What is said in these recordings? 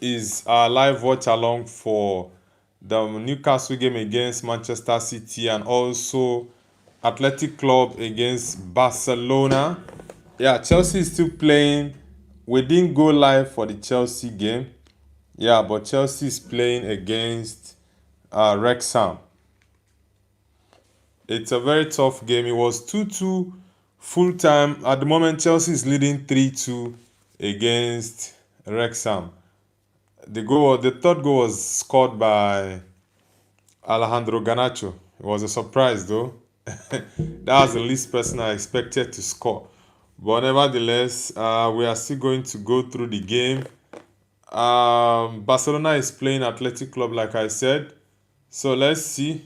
is our live watch along for the Newcastle game against Manchester City and also Athletic Club against Barcelona. Yeah, Chelsea is still playing. We didn't go live for the Chelsea game. Yeah, but Chelsea is playing against Wrexham. It's a very tough game. It was 2-2 full time. At the moment, Chelsea is leading 3-2 against Wrexham. The third goal was scored by Alejandro Garnacho. It was a surprise though. That was the least person I expected to score. But nevertheless, we are still going to go through the game. Barcelona is playing Athletic Club, like I said. So let's see.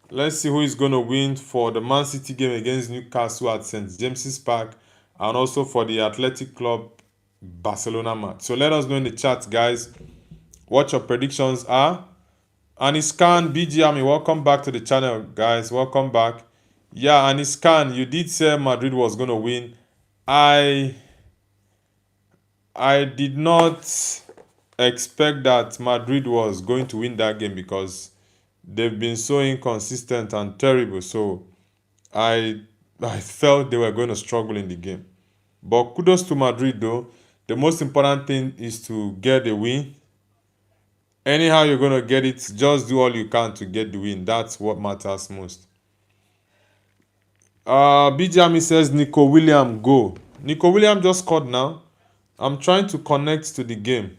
Let's see who is going to win for the Man City game against Newcastle at St. James's Park and also for the Athletic Club Barcelona match. So let us know in the chat, guys, what your predictions are. Aniskan, BG Army, welcome back to the channel, guys. Welcome back. Yeah, Aniskan, you did say Madrid was going to win. I did not expect that Madrid was going to win that game because they've been so inconsistent and terrible. So I felt they were going to struggle in the game. But kudos to Madrid though. The most important thing is to get the win. Anyhow you're going to get it, just do all you can to get the win. That's what matters most. Bijami says Nico William go. Nico William just scored now. I'm trying to connect to the game.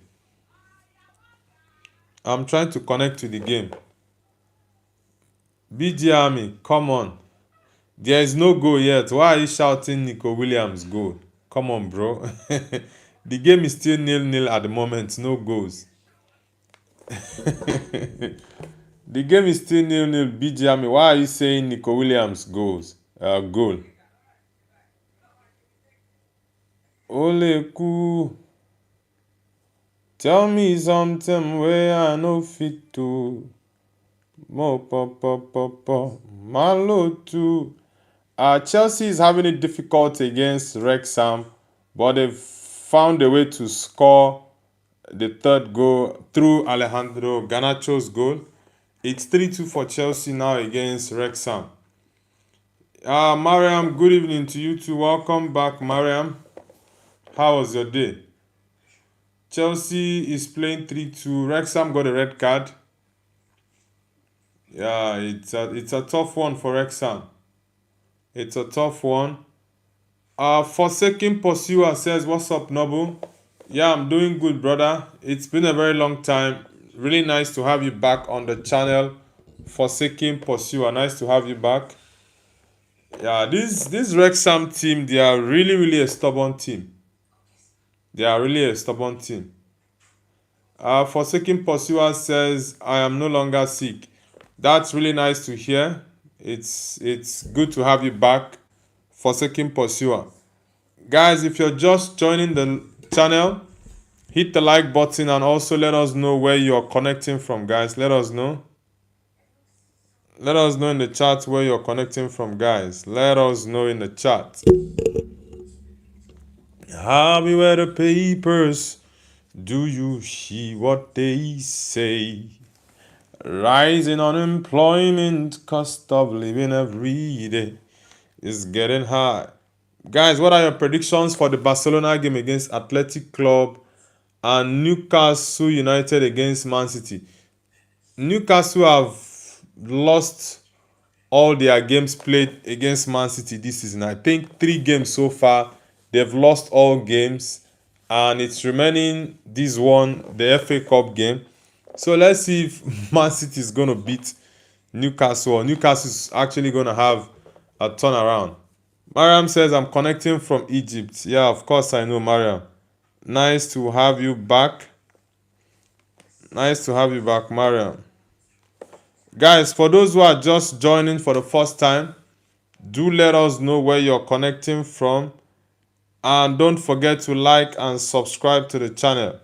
BG Army, come on. There is no goal yet. Why are you shouting Nico Williams goal? Come on, bro. The game is still 0-0 at the moment. No goals. The game is still 0-0. BG Army, why are you saying Nico Williams goal? Ole ku. Tell me something where I no fit to. Mo malo too. Chelsea is having it difficult against Wrexham, but they've found a way to score the third goal through Alejandro Garnacho's goal. It's 3-2 for Chelsea now against Wrexham. Mariam, good evening to you too. Welcome back, Mariam. How was your day? Chelsea is playing 3-2. Wrexham got a red card. Yeah, it's a tough one for Wrexham. It's a tough one. Forsaken Pursuer says, what's up, Noble? Yeah, I'm doing good, brother. It's been a very long time. Really nice to have you back on the channel. Forsaken Pursuer, nice to have you back. Yeah, this Wrexham team, they are really a stubborn team. Forsaken Pursuer says, I am no longer sick. That's really nice to hear. It's good to have you back, Forsaken Pursuer. Guys, if you're just joining the channel, hit the like button and also let us know where you're connecting from, guys. Let us know. Let us know in the chat where you're connecting from, guys. Let us know in the chat. Have you read the papers? Do you see what they say? Rising unemployment, cost of living every day is getting high. Guys, what are your predictions for the Barcelona game against Athletic Club and Newcastle United against Man City? Newcastle have lost all their games played against Man City this season. I think 3 games so far. They've lost all games, and it's remaining this one, the FA Cup game. So let's see if Man City is going to beat Newcastle or Newcastle is actually going to have a turnaround. Mariam says, I'm connecting from Egypt. Yeah, of course I know, Mariam. Nice to have you back. Mariam. Guys, for those who are just joining for the first time, do let us know where you're connecting from. And don't forget to like and subscribe to the channel.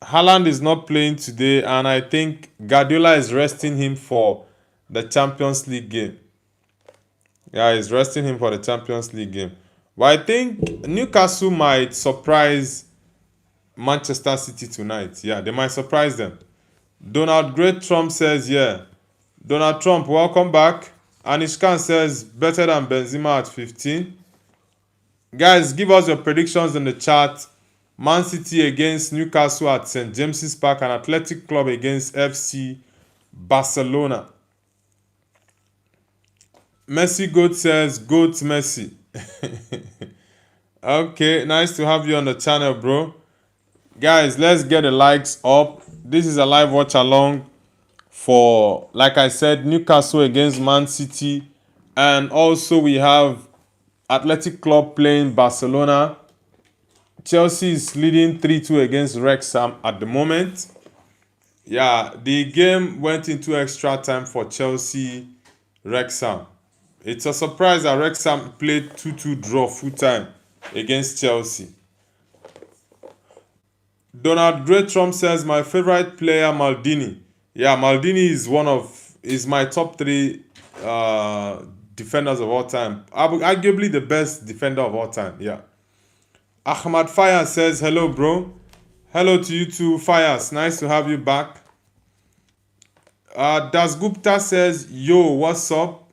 Haaland is not playing today, and I think Guardiola is resting him for the Champions League game. Yeah, he's resting him for the Champions League game. But I think Newcastle might surprise Manchester City tonight. Yeah, they might surprise them. Donald Great Trump says, yeah. Donald Trump, welcome back. Anish Khan says, better than Benzema at 15. Guys, give us your predictions in the chat. Man City against Newcastle at St. James's Park and Athletic Club against FC Barcelona. Messi Goat says, Goat Messi. Okay, nice to have you on the channel, bro. Guys, let's get the likes up. This is a live watch along for, like I said, Newcastle against Man City. And also we have Athletic Club playing Barcelona. Chelsea is leading 3-2 against Wrexham at the moment. Yeah, the game went into extra time for Chelsea Wrexham. It's a surprise that Wrexham played 2-2 draw full time against Chelsea. Donald Great Trump says, my favorite player Maldini. Yeah, Maldini is my top 3 defenders of all time. Arguably the best defender of all time. Yeah. Ahmad Fayaz says, hello, bro. Hello to you too, Fayaz. Nice to have you back. Das Gupta says, yo, what's up?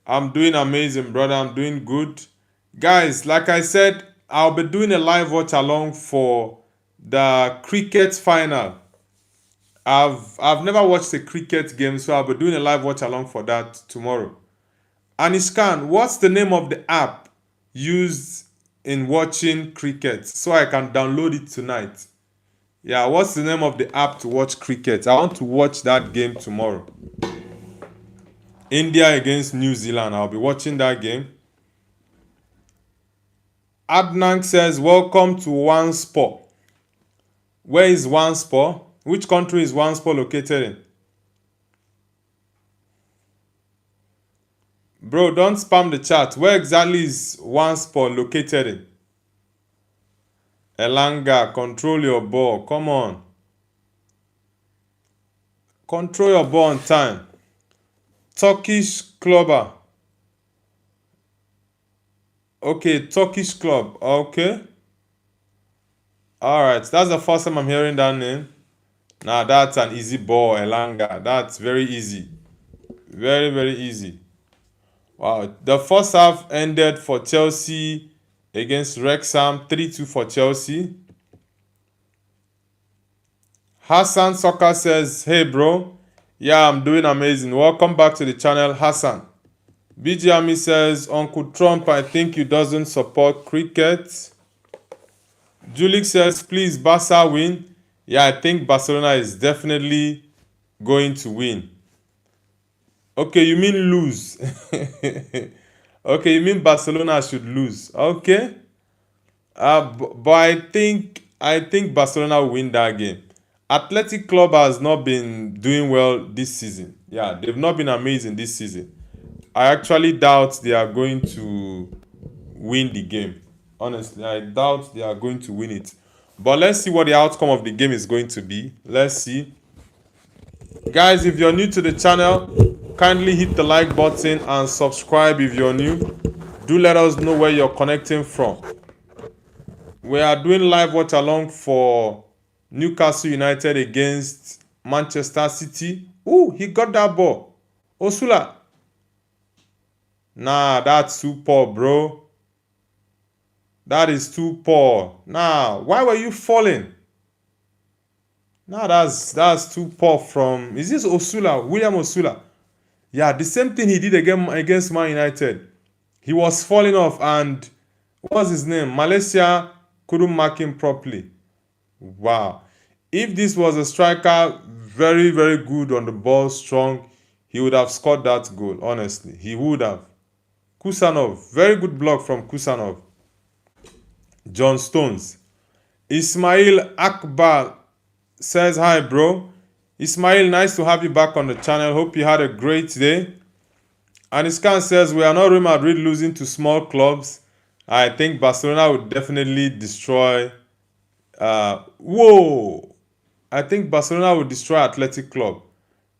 I'm doing amazing, brother. I'm doing good. Guys, like I said, I'll be doing a live watch along for the cricket final. I've never watched a cricket game, so I'll be doing a live watch along for that tomorrow. Anish Khan, what's the name of the app used in watching cricket so I can download it tonight? Yeah, what's the name of the app to watch cricket? I want to watch that game tomorrow. India against New Zealand. I'll be watching that game. Adnan says, welcome to Wansport. Where is Wansport? Which country is Wansport located in? Bro, don't spam the chat. Where exactly is Wansport located in? Elanga, control your ball. Come on. Control your ball on time. Turkish clubber. Okay, Turkish club. Okay. Alright, that's the first time I'm hearing that name. Now that's an easy ball, Elanga. That's very easy. Very, very easy. Wow. The first half ended for Chelsea against Wrexham. 3-2 for Chelsea. Hassan Soccer says, hey bro. Yeah, I'm doing amazing. Welcome back to the channel, Hassan. BG Ami says, Uncle Trump, I think he doesn't support cricket. Julik says, please, Barca win. Yeah, I think Barcelona is definitely going to win. Okay, you mean lose. Okay, you mean Barcelona should lose. Okay. But I think Barcelona will win that game. Athletic Club has not been doing well this season. Yeah, they've not been amazing this season. I actually doubt they are going to win the game. Honestly, I doubt they are going to win it. But let's see what the outcome of the game is going to be. Let's see. Guys, if you're new to the channel, kindly hit the like button and subscribe if you're new. Do let us know where you're connecting from. We are doing live watch along for Newcastle United against Manchester City. Ooh, he got that ball. Osula. Nah, that's too poor, bro. That is too poor. Nah, why were you falling? Nah, that's too poor from... Is this Osula? William Osula? Yeah, the same thing he did against Man United. He was falling off and... What's his name? Malaysia couldn't mark him properly. Wow. If this was a striker, very, very good on the ball, strong, he would have scored that goal, honestly. He would have. Kusanov, very good block from Kusanov. John Stones. Ismail Akbar says, hi, bro. Ismail, nice to have you back on the channel. Hope you had a great day. Aniskan says, we are not Real Madrid losing to small clubs. I think Barcelona would definitely destroy... whoa! I think Barcelona will destroy Athletic Club.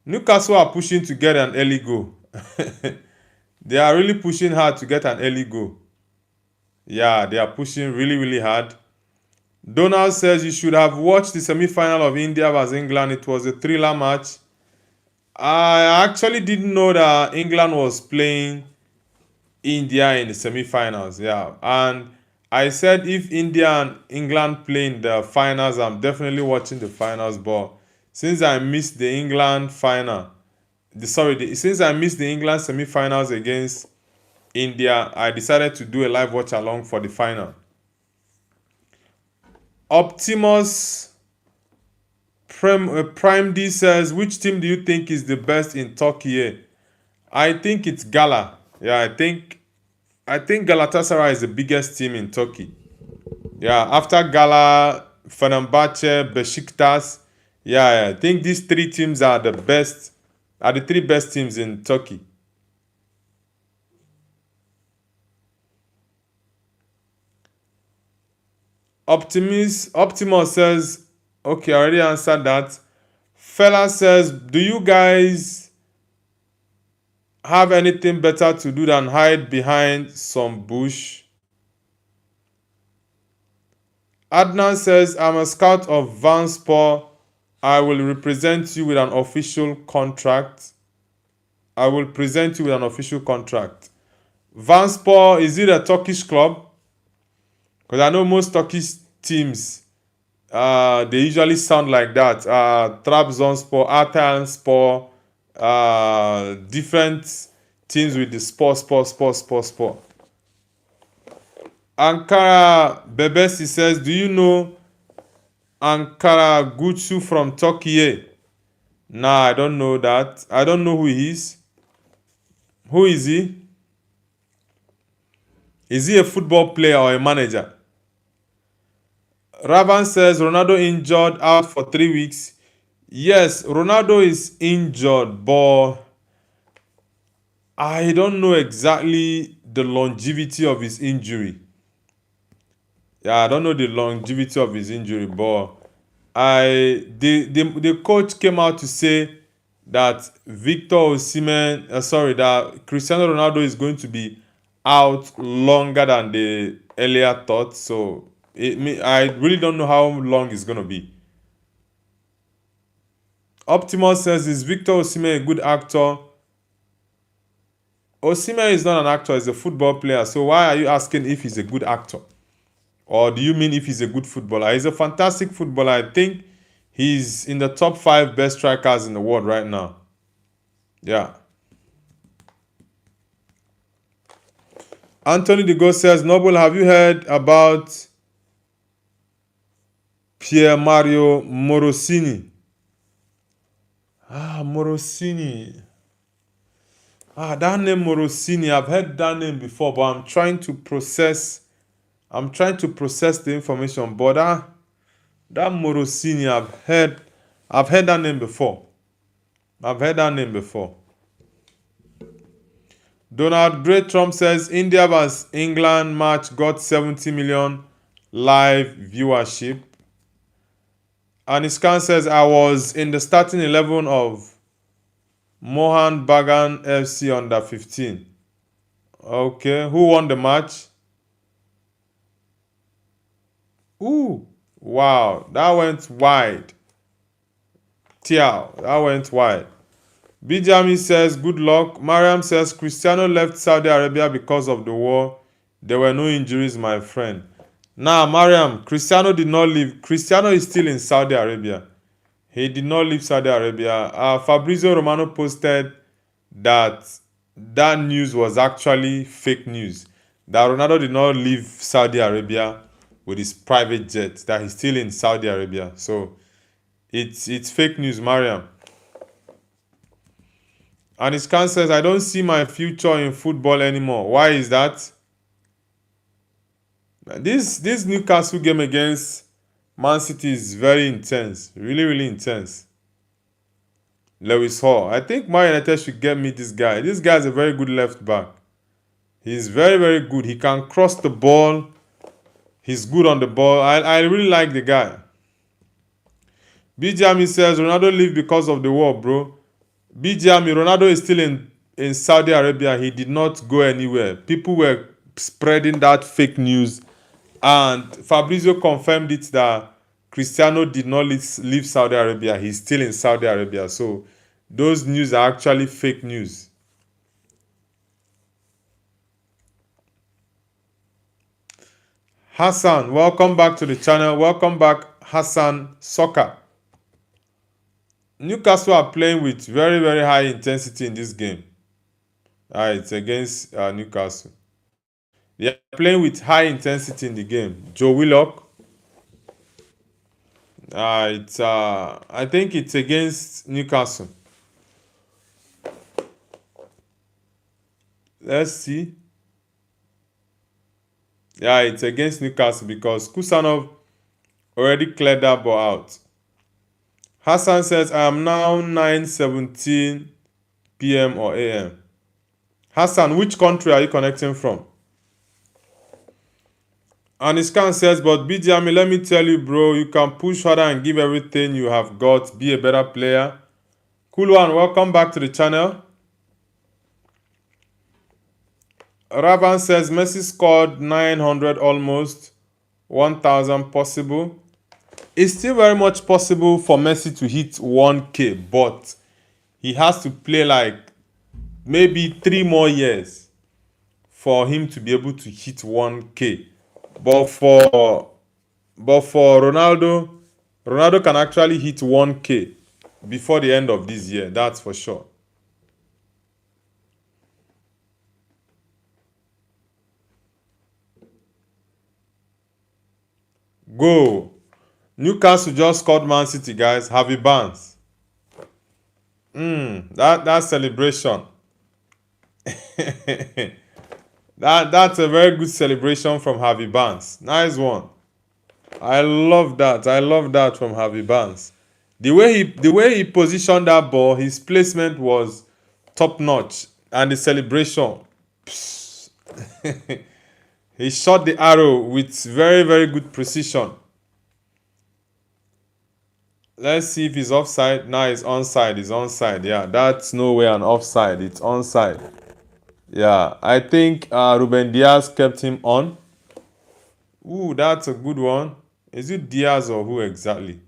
Newcastle are pushing to get an early goal. They are really pushing hard to get an early goal. Yeah, they are pushing really, really hard. Donald says you should have watched the semi-final of India vs England. It was a thriller match. I actually didn't know that England was playing India in the semi-finals. Yeah, and I said if India and England play in the finals, I'm definitely watching the finals. But since I missed the England final, since I missed the England semi-finals against India, I decided to do a live watch along for the final. Optimus Prime D says, which team do you think is the best in Turkey? I think it's Gala. Yeah, I think Galatasaray is the biggest team in Turkey. Yeah, after Gala, Fenerbahce, Besiktas. Yeah, I think these three teams are the three best teams in Turkey. Optimus says, okay, I already answered that. Fella says, do you guys have anything better to do than hide behind some bush? Adnan says, I'm a scout of Vanspor. I will represent you with an official contract. I will present you with an official contract. Vanspor, is it a Turkish club? Because I know most Turkish teams, they usually sound like that. Trabzonspor, Atalanspor, different teams with the sport. Ankara Bebesi says, do you know Ankara Gutsu from Turkey? Nah, I don't know that. I don't know who he is. Who is he? Is he a football player or a manager? Ravan says, Ronaldo injured out for 3 weeks. Yes, Ronaldo is injured, but I don't know exactly the longevity of his injury. Yeah, I don't know the longevity of his injury, but the coach came out to say that that Cristiano Ronaldo is going to be out longer than they earlier thought. So I really don't know how long it's going to be. Optimus says, is Victor Osimhen a good actor? Osimhen is not an actor, he's a football player. So why are you asking if he's a good actor? Or do you mean if he's a good footballer? He's a fantastic footballer. I think he's in the top 5 best strikers in the world right now. Yeah. Anthony de Gaulle says, Noble, have you heard about Pier Mario Morosini? Morosini. That name Morosini. I've heard that name before, but I'm trying to process the information. But that Morosini, I've heard that name before. Donald Great Trump says India vs England match got 70 million live viewership. Aniskan says, I was in the starting 11 of Mohan Bagan FC under 15. Okay, who won the match? Ooh, wow, that went wide. That went wide. Bijami says, good luck. Mariam says, Cristiano left Saudi Arabia because of the war. There were no injuries, my friend. Nah, Mariam, Cristiano did not leave. Cristiano is still in Saudi Arabia. He did not leave Saudi Arabia. Fabrizio Romano posted that news was actually fake news. That Ronaldo did not leave Saudi Arabia with his private jet. That he's still in Saudi Arabia. So it's fake news, Mariam. And his can says, I don't see my future in football anymore. Why is that? This Newcastle game against Man City is very intense. Really, really intense. Lewis Hall. I think Man United should get me this guy. This guy is a very good left back. He's very, very good. He can cross the ball. He's good on the ball. I really like the guy. Bijami says, Ronaldo leave because of the war, bro. Bijami, Ronaldo is still in Saudi Arabia. He did not go anywhere. People were spreading that fake news And Fabrizio confirmed it that Cristiano did not leave Saudi Arabia. He's still in Saudi Arabia. So those news are actually fake news. Hassan, welcome back to the channel. Welcome back, Hassan Soccer. Newcastle are playing with very, very high intensity in this game. It's against Newcastle. They are playing with high intensity in the game. Joe Willock. I think it's against Newcastle. Let's see. Yeah, it's against Newcastle because Kusanov already cleared that ball out. Hassan says, I am now 9:17 p.m. or a.m. Hassan, which country are you connecting from? Aniskan says, but BDM, let me tell you, bro, you can push harder and give everything you have got. Be a better player. Cool one, welcome back to the channel. Ravan says, Messi scored 900 almost, 1,000 possible. It's still very much possible for Messi to hit 1K, but he has to play like maybe 3 more years for him to be able to hit 1K. But for Ronaldo can actually hit 1K before the end of this year. That's for sure. Go. Newcastle just scored Man City, guys. Harvey Barnes. That celebration. That's a very good celebration from Harvey Barnes. Nice one. I love that. I love that from Harvey Barnes. The way he positioned that ball, his placement was top notch, and the celebration. He shot the arrow with very, very good precision. Let's see if he's offside. Now he's onside. He's onside. Yeah, that's nowhere an offside. It's onside. Yeah, I think Ruben Diaz kept him on. Ooh, that's a good one. Is it Diaz or who exactly?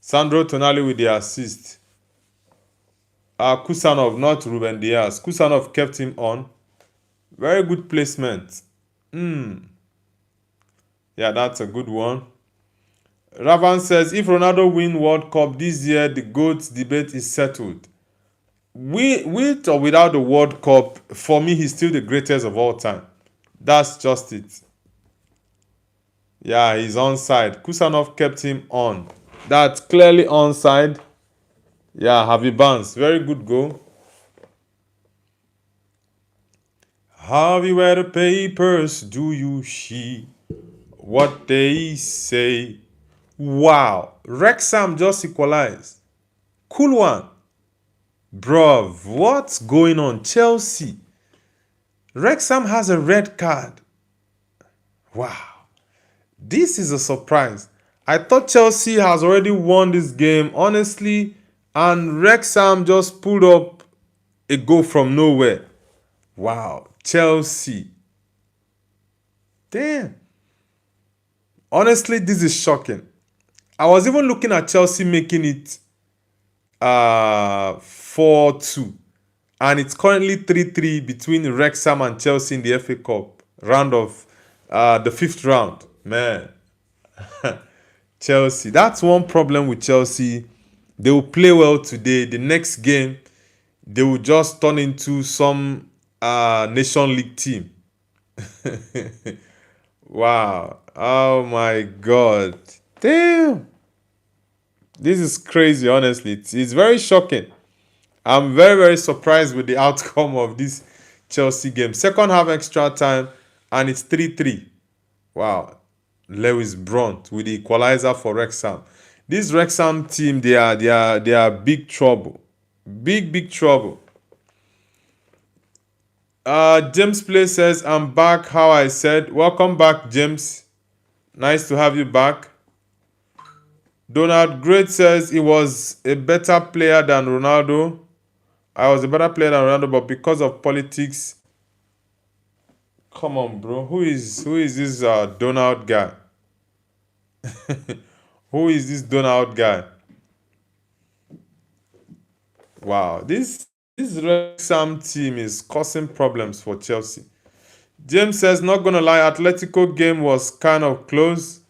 Sandro Tonali with the assist. Kusanov, not Ruben Diaz. Kusanov kept him on. Very good placement. Yeah, that's a good one. Ravan says, if Ronaldo win World Cup this year, the GOAT debate is settled. With or without the World Cup, for me, he's still the greatest of all time. That's just it. Yeah, he's onside. Kusanov kept him on. That's clearly onside. Yeah, Harvey Barnes. Very good goal. Harvey, where the papers do you see what they say? Wow. Wrexham just equalized. Cool one. Bruv, what's going on? Chelsea. Wrexham has a red card. Wow. This is a surprise. I thought Chelsea has already won this game, honestly, and Wrexham just pulled up a goal from nowhere. Wow. Chelsea. Damn. Honestly, this is shocking. I was even looking at Chelsea making it 4-2. And it's currently 3-3 between Wrexham and Chelsea in the FA Cup round of the 5th round. Man. Chelsea. That's one problem with Chelsea. They will play well today. The next game, they will just turn into some Nation League team. Wow. Oh my God. Damn. This is crazy, honestly. It's very shocking. I'm very, very surprised with the outcome of this Chelsea game. Second half extra time, and it's 3-3. Wow. Lewis Brunt with the equalizer for Wrexham. This Wrexham team, they are big trouble. Big trouble. James Play says, I'm back how I said. Welcome back, James. Nice to have you back. Donald Great says he was a better player than Ronaldo. I was a better player than Ronaldo, but because of politics, Come on, bro. Who is this Donald guy? Who is this Donald guy? Wow, this Wrexham team is causing problems for Chelsea. James says, not gonna lie, Atletico game was kind of close.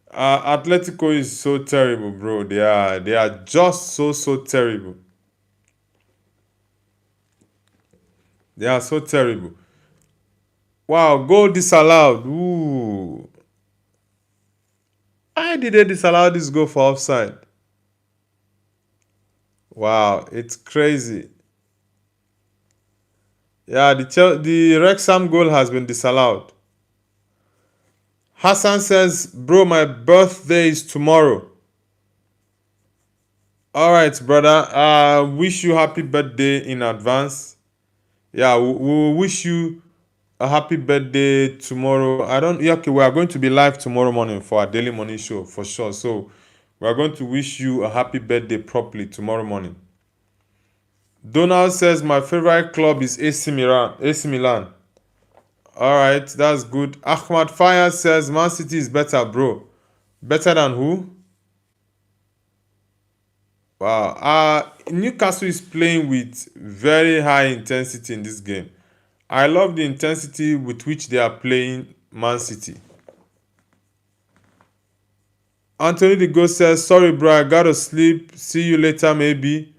Atletico is so terrible, bro. They are just so terrible. They are so terrible. Wow, goal disallowed. Ooh. Why did they disallow this goal for offside? Wow, it's crazy. Yeah, the Wrexham goal has been disallowed. Hassan says, bro, my birthday is tomorrow. All right, brother. Wish you happy birthday in advance. Yeah, we wish you a happy birthday tomorrow. Yeah, okay, we are going to be live tomorrow morning for our daily morning show for sure. So we are going to wish you a happy birthday properly tomorrow morning. Donald says, my favorite club is AC Milan. AC Milan. All right, that's good. Ahmad Fire says, Man City is better, bro. Better than who? Wow. Newcastle is playing with very high intensity in this game. I love the intensity with which they are playing Man City. Anthony the Goat says, sorry, bro, I gotta sleep. See you later, maybe.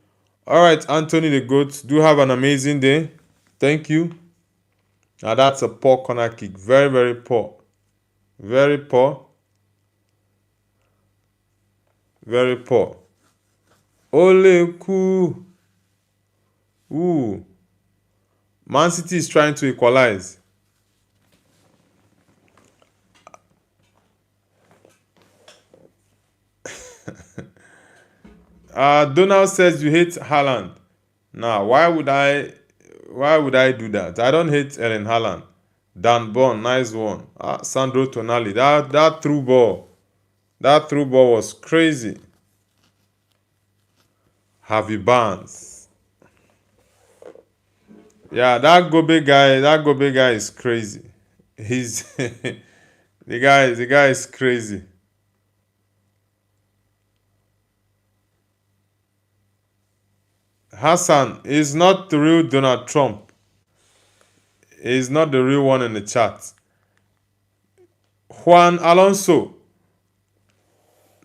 All right, Anthony the Goat, do have an amazing day. Thank you. Now that's a poor corner kick. Very, very poor. Very poor. Very poor. Ole ku. Ooh. Man City is trying to equalize. Donald says you hate Haaland. Now, why would I do that? I don't hate Ellen Haaland. Dan Bon, nice one. Sandro Tonali, that through ball. That through ball was crazy. Harvey Barnes. Yeah, that Gobe guy is crazy. He's the guy is crazy. Hassan is not the real Donald Trump. He's not the real one in the chat. Juan Alonso.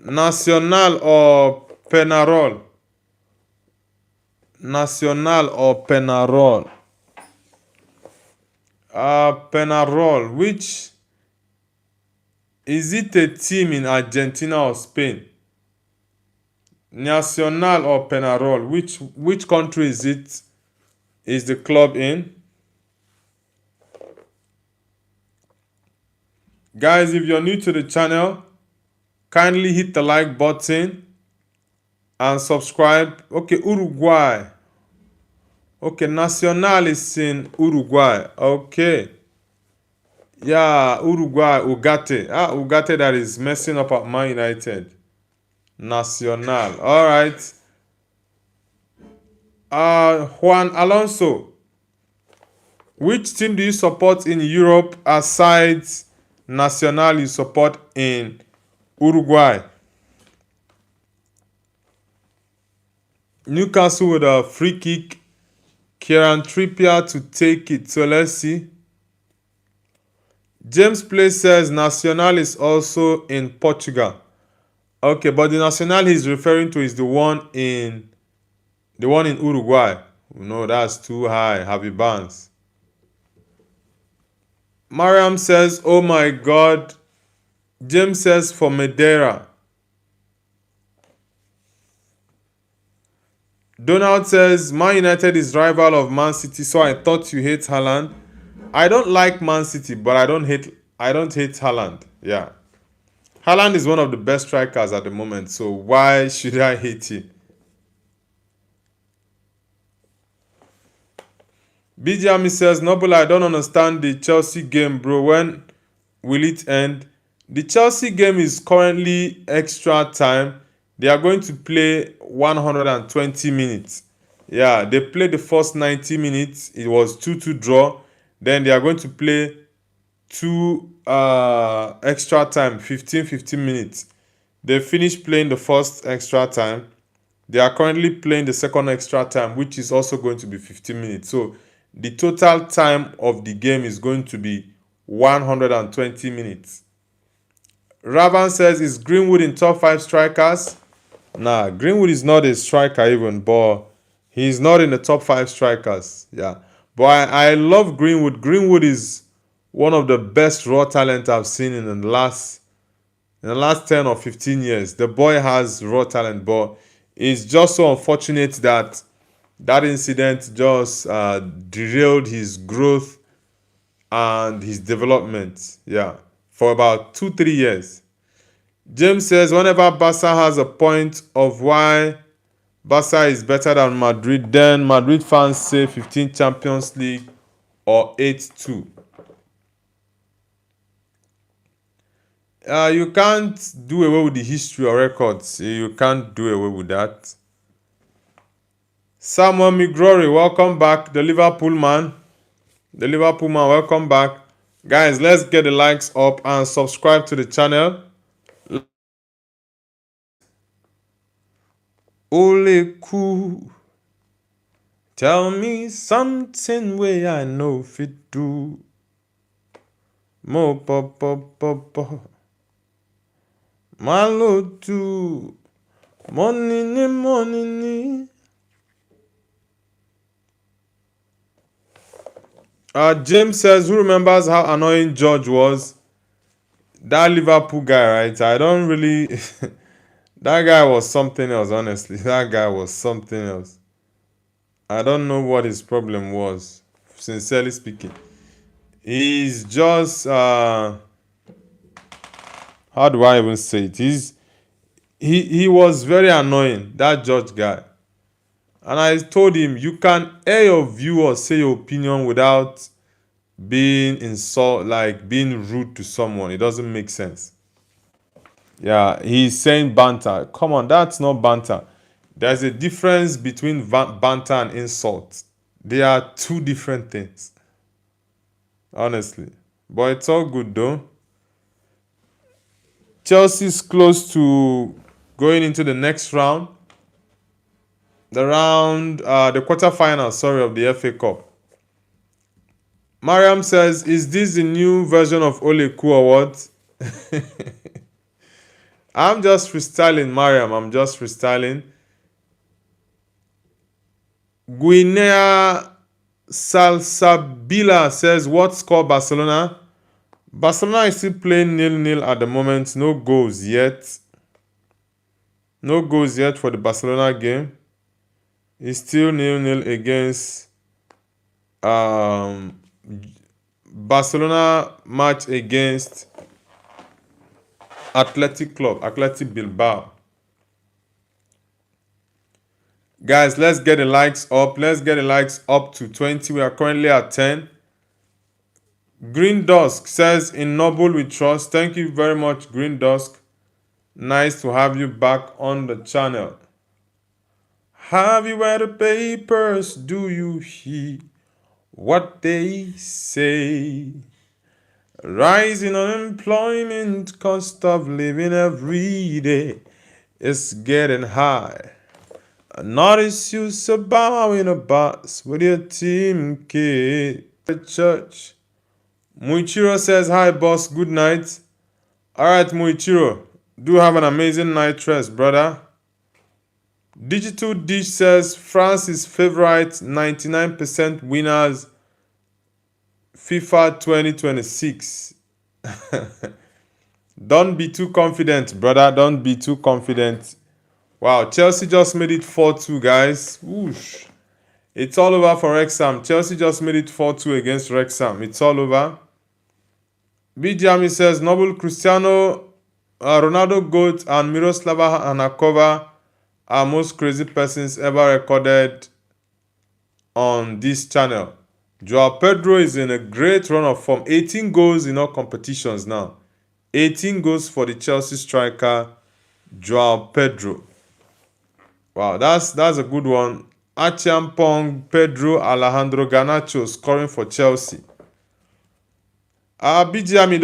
Nacional or Penarol? Nacional or Penarol? Penarol. Which is it, a team in Argentina or Spain? Nacional or Penarol? Which country is it? Is the club in? Guys, if you're new to the channel, kindly hit the like button and subscribe. Okay, Uruguay. Okay, Nacional is in Uruguay. Okay. Yeah, Uruguay, Ugarte. Ugarte that is messing up at Man United. Nacional. All right. Juan Alonso. Which team do you support in Europe aside Nacional you support in Uruguay? Newcastle with a free kick. Kieran Trippier to take it. So let's see. James Play says Nacional is also in Portugal. Okay, but the Nacional he's referring to is the one in Uruguay. No, that's too high. Harvey Barnes. Mariam says, oh my God. James says for Madeira. Donald says, Man United is rival of Man City, so I thought you hate Haaland. I don't like Man City, but I don't hate Haaland. Yeah. Haaland is one of the best strikers at the moment, so why should I hate him? BJami says, Noble, I don't understand the Chelsea game, bro. When will it end? The Chelsea game is currently extra time. They are going to play 120 minutes. Yeah, they played the first 90 minutes. It was 2-2 draw. Then they are going to play to extra time, 15 minutes. They finished playing the first extra time. They are currently playing the second extra time, which is also going to be 15 minutes. So the total time of the game is going to be 120 minutes. Ravan says, is Greenwood in top 5 strikers? Nah, Greenwood is not a striker even, but he's not in the top 5 strikers. Yeah. But I love Greenwood. Greenwood is one of the best raw talent I've seen in the last 10 or 15 years. The boy has raw talent, but it's just so unfortunate that that incident just derailed his growth and his development. Yeah, for about 2-3 years. James says, whenever Barca has a point of why Barca is better than Madrid, then Madrid fans say 15 Champions League or 8-2. You can't do away with the history or records. You can't do away with that. Samuel Migrory, welcome back. The Liverpool man, welcome back. Guys, let's get the likes up and subscribe to the channel. Ole cool. Tell me something way I know fit do. Mo po. Malo too. Money. James says, who remembers how annoying George was? That Liverpool guy, right? I don't really... That guy was something else, honestly. That guy was something else. I don't know what his problem was, sincerely speaking. He's just... how do I even say it? He was very annoying, that George guy. And I told him, you can air your view or say your opinion without being being rude to someone. It doesn't make sense. Yeah, he's saying banter. Come on, that's not banter. There's a difference between banter and insult. They are two different things. Honestly. But it's all good though. Chelsea's close to going into the next round. The quarterfinal, of the FA Cup. Mariam says, is this the new version of Ole Ku or what? I'm just freestyling, Mariam. I'm just freestyling. Guinea Salsabila says, what score Barcelona? Barcelona is still playing 0-0 at the moment. No goals yet. No goals yet for the Barcelona game. It's still 0-0 against Barcelona match against Athletic Bilbao. Guys, let's get the likes up. Let's get the likes up to 20. We are currently at 10. Green Dusk says, in Noble we trust. Thank you very much, Green Dusk. Nice to have you back on the channel. Have you read the papers? Do you hear what they say? Rising unemployment, cost of living every day is getting high. Notice you somehow in a bus with your team kid at church. Muichiro says, hi boss, good night. Alright Muichiro, do have an amazing night rest, brother. Digital Dish says, France's favorite 99% winners FIFA 2026. Don't be too confident, brother. Don't be too confident. Wow, Chelsea just made it 4-2, guys. Whoosh. It's all over for Wrexham. Chelsea just made it 4-2 against Wrexham. It's all over. Bijami says, Noble Cristiano, Ronaldo GOAT, and Miroslava Hanakova are most crazy persons ever recorded on this channel. Joao Pedro is in a great run of form. 18 goals in all competitions now. 18 goals for the Chelsea striker, Joao Pedro. Wow, that's a good one. Achiampong Pedro Alejandro Garnacho scoring for Chelsea. BGMI,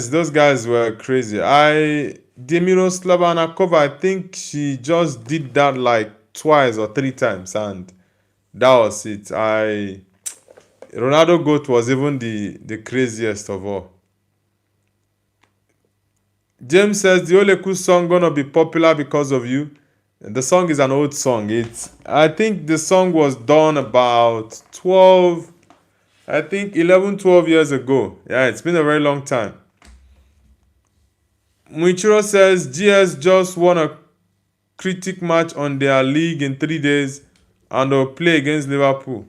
those guys were crazy. Demiroslava Anakova, I think she just did that like twice or three times, and that was it. Ronaldo GOAT was even the craziest of all. James says the Oleku song gonna be popular because of you. The song is an old song. I think the song was done about 12, I think 11, 12 years ago. Yeah, it's been a very long time. Muichiro says GS just won a critic match on their league in 3 days and they'll play against Liverpool.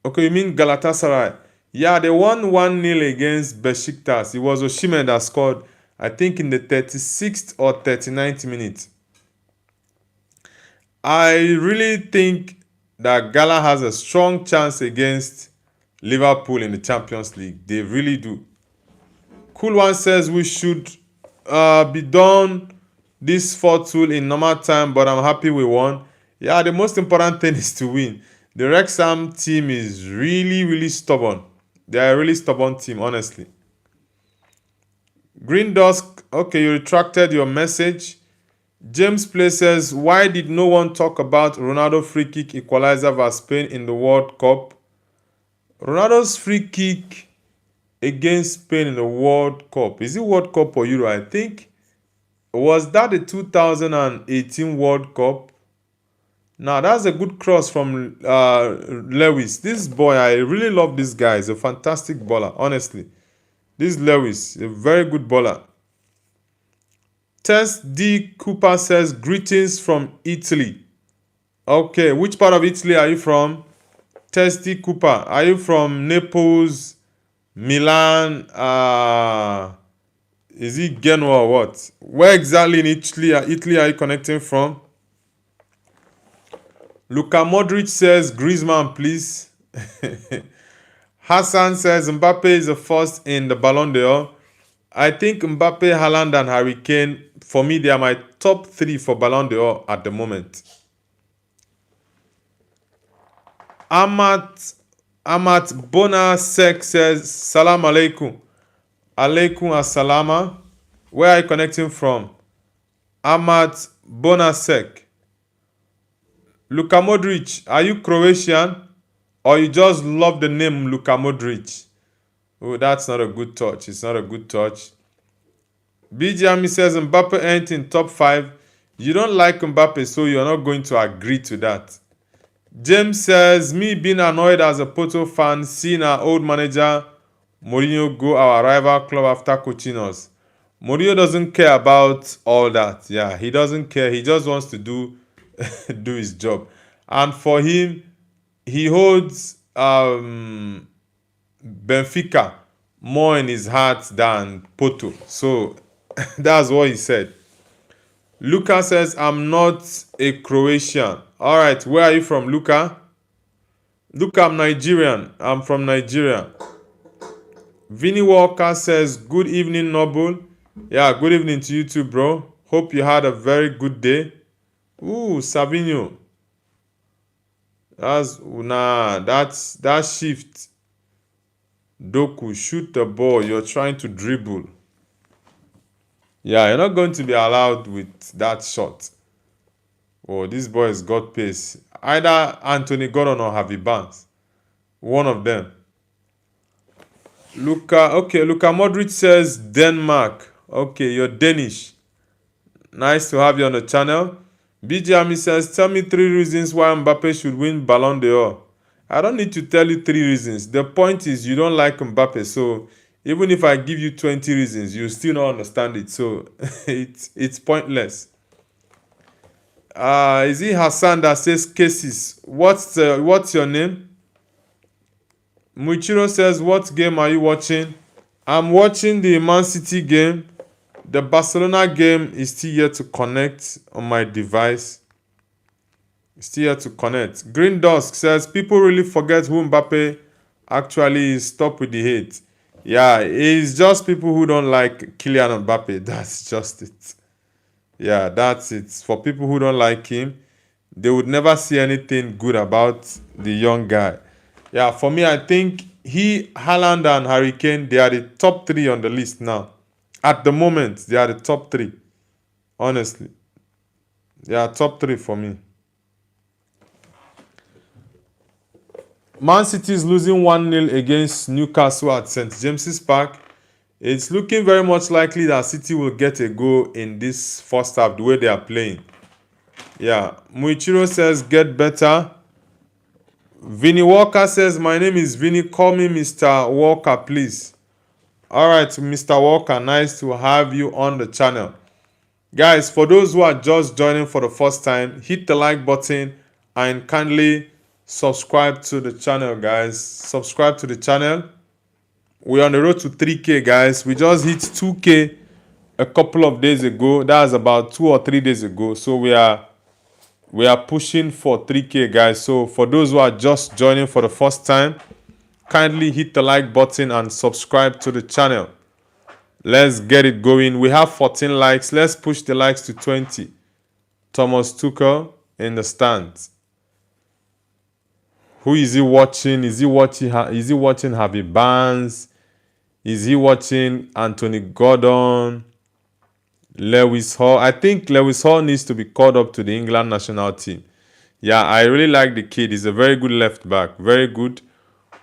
Okay, you mean Galatasaray? Yeah, they won 1-0 against Besiktas. It was Osimhen that scored, I think, in the 36th or 39th minute. I really think that Gala has a strong chance against Liverpool in the Champions League. They really do. Cool One says we should be done this 4-2 in normal time, but I'm happy we won. Yeah, the most important thing is to win. The Wrexham team is really, really stubborn. They are a really stubborn team, honestly. Green Dusk, okay, you retracted your message. James Play says, why did no one talk about Ronaldo free kick equalizer vs Spain in the World Cup? Ronaldo's free kick against Spain in the World Cup. Is it World Cup or Euro? I think. Was that the 2018 World Cup? Now, that's a good cross from Lewis. This boy, I really love this guy. He's a fantastic baller, honestly. This Lewis, a very good baller. Tess D. Cooper says, greetings from Italy. Okay, which part of Italy are you from? Tess D. Cooper, are you from Naples, Milan, is it Genoa or what? Where exactly in Italy are you connecting from? Luka Modric says, Griezmann, please. Hassan says, Mbappe is the first in the Ballon d'Or. I think Mbappe, Haaland, and Harry Kane, for me, they are my top 3 for Ballon d'Or at the moment. Amat Bonasek says, Salam alaikum. Alaikum assalama. Where are you connecting from? Amat Bonasek. Luka Modric, are you Croatian? Or you just love the name Luka Modric? Oh, that's not a good touch. It's not a good touch. BGMI says Mbappe ain't in top 5. You don't like Mbappe, so you're not going to agree to that. James says, me being annoyed as a Porto fan, seeing our old manager Mourinho go our rival club after coaching us. Mourinho doesn't care about all that. Yeah, he doesn't care. He just wants to do his job. And for him, he holds Benfica more in his heart than Porto. So that's what he said. Luca says, I'm not a Croatian. All right, where are you from, Luca? Luca, I'm Nigerian. I'm from Nigeria. Vinny Walker says, good evening, Noble. Yeah, good evening to you too, bro. Hope you had a very good day. Ooh, Savinho. That shift. Doku, shoot the ball. You're trying to dribble. Yeah, you're not going to be allowed with that shot. Oh, this boy has got pace. Either Anthony Gordon or Harvey Barnes. One of them. Luka Modric says Denmark. Okay, you're Danish. Nice to have you on the channel. BGMI says, tell me 3 reasons why Mbappe should win Ballon d'Or. I don't need to tell you 3 reasons. The point is you don't like Mbappe, so even if I give you 20 reasons, you still don't understand it. So it's pointless. Is it Hassan that says cases? What's your name? Muichiro says, what game are you watching? I'm watching the Man City game. The Barcelona game is still yet to connect on my device. Still yet to connect. Green Dusk says, people really forget who Mbappe actually is. Stop with the hate. Yeah, it's just people who don't like Kylian Mbappe. That's just it. Yeah, that's it. For people who don't like him, they would never see anything good about the young guy. Yeah, for me, I think Haaland and Harry Kane, they are the top 3 on the list now. At the moment, they are the top 3. Honestly, they are top 3 for me. Man City is losing 1-0 against Newcastle at St. James's Park. It's looking very much likely that City will get a goal in this first half, the way they are playing. Yeah, Muichiro says, get better. Vinny Walker says, my name is Vinny, call me Mr. Walker, please. Alright, Mr. Walker, nice to have you on the channel. Guys, for those who are just joining for the first time, hit the like button and kindly subscribe to the channel, guys. Subscribe to the channel. We're on the road to 3K, guys. We just hit 2K a couple of days ago. That was about 2 or 3 days ago. So we are pushing for 3K, guys. So for those who are just joining for the first time, kindly hit the like button and subscribe to the channel. Let's get it going. We have 14 likes. Let's push the likes to 20. Thomas Tuchel in the stands. Who is he watching? Is he watching Harvey Barnes? Is he watching Anthony Gordon? Lewis Hall? I think Lewis Hall needs to be called up to the England national team. Yeah, I really like the kid. He's a very good left back. Very good.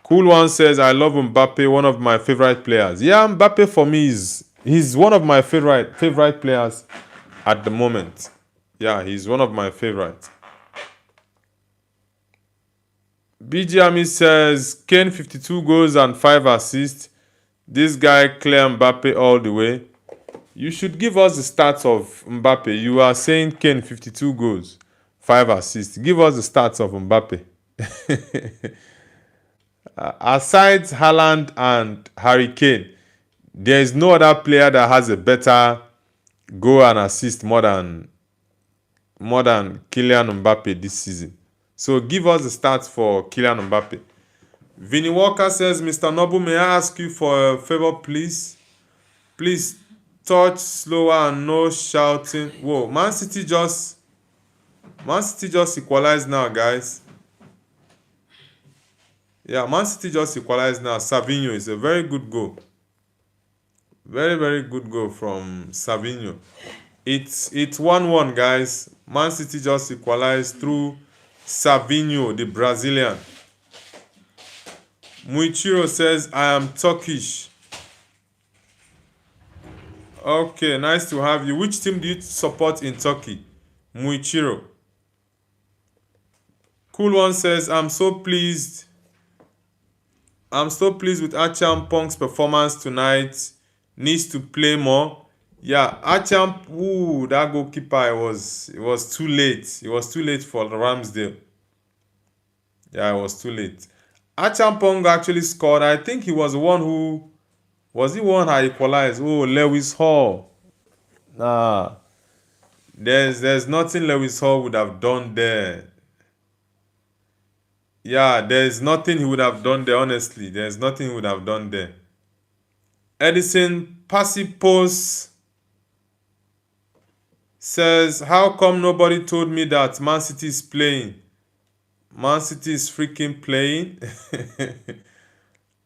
Cool One says, I love Mbappe, one of my favorite players. Yeah, Mbappe for me he's one of my favorite players at the moment. Yeah, he's one of my favorites. BGME says, Kane 52 goals and 5 assists. This guy clear Mbappe all the way. You should give us the stats of Mbappe. You are saying Kane 52 goals, 5 assists. Give us the stats of Mbappe. Aside Haaland and Harry Kane, there is no other player that has a better goal and assist more than Kylian Mbappe this season. So give us the stats for Kylian Mbappe. Vinny Walker says, Mr. Noble, may I ask you for a favor, please? Please touch slower and no shouting. Whoa, Man City just equalized now, guys. Yeah, Man City just equalized now. Savinho is a very good goal. Very, very good goal from Savinho. It's 1-1, guys. Man City just equalized through Savinho, the Brazilian. Muichiro says, I am Turkish. Okay, nice to have you. Which team do you support in Turkey? Muichiro. Cool One says, I'm so pleased with Achampong's performance tonight. Needs to play more. Yeah, Achamp, that goalkeeper, it was too late. It was too late for Ramsdale. Yeah, it was too late. Achampong actually scored. I think he was the one who... Was he one who equalized? Oh, Lewis Hall. Nah. There's nothing Lewis Hall would have done there. Yeah, there's nothing he would have done there, honestly. There's nothing he would have done there. Edison Passipos says, how come nobody told me that Man City is playing? Man City is freaking playing.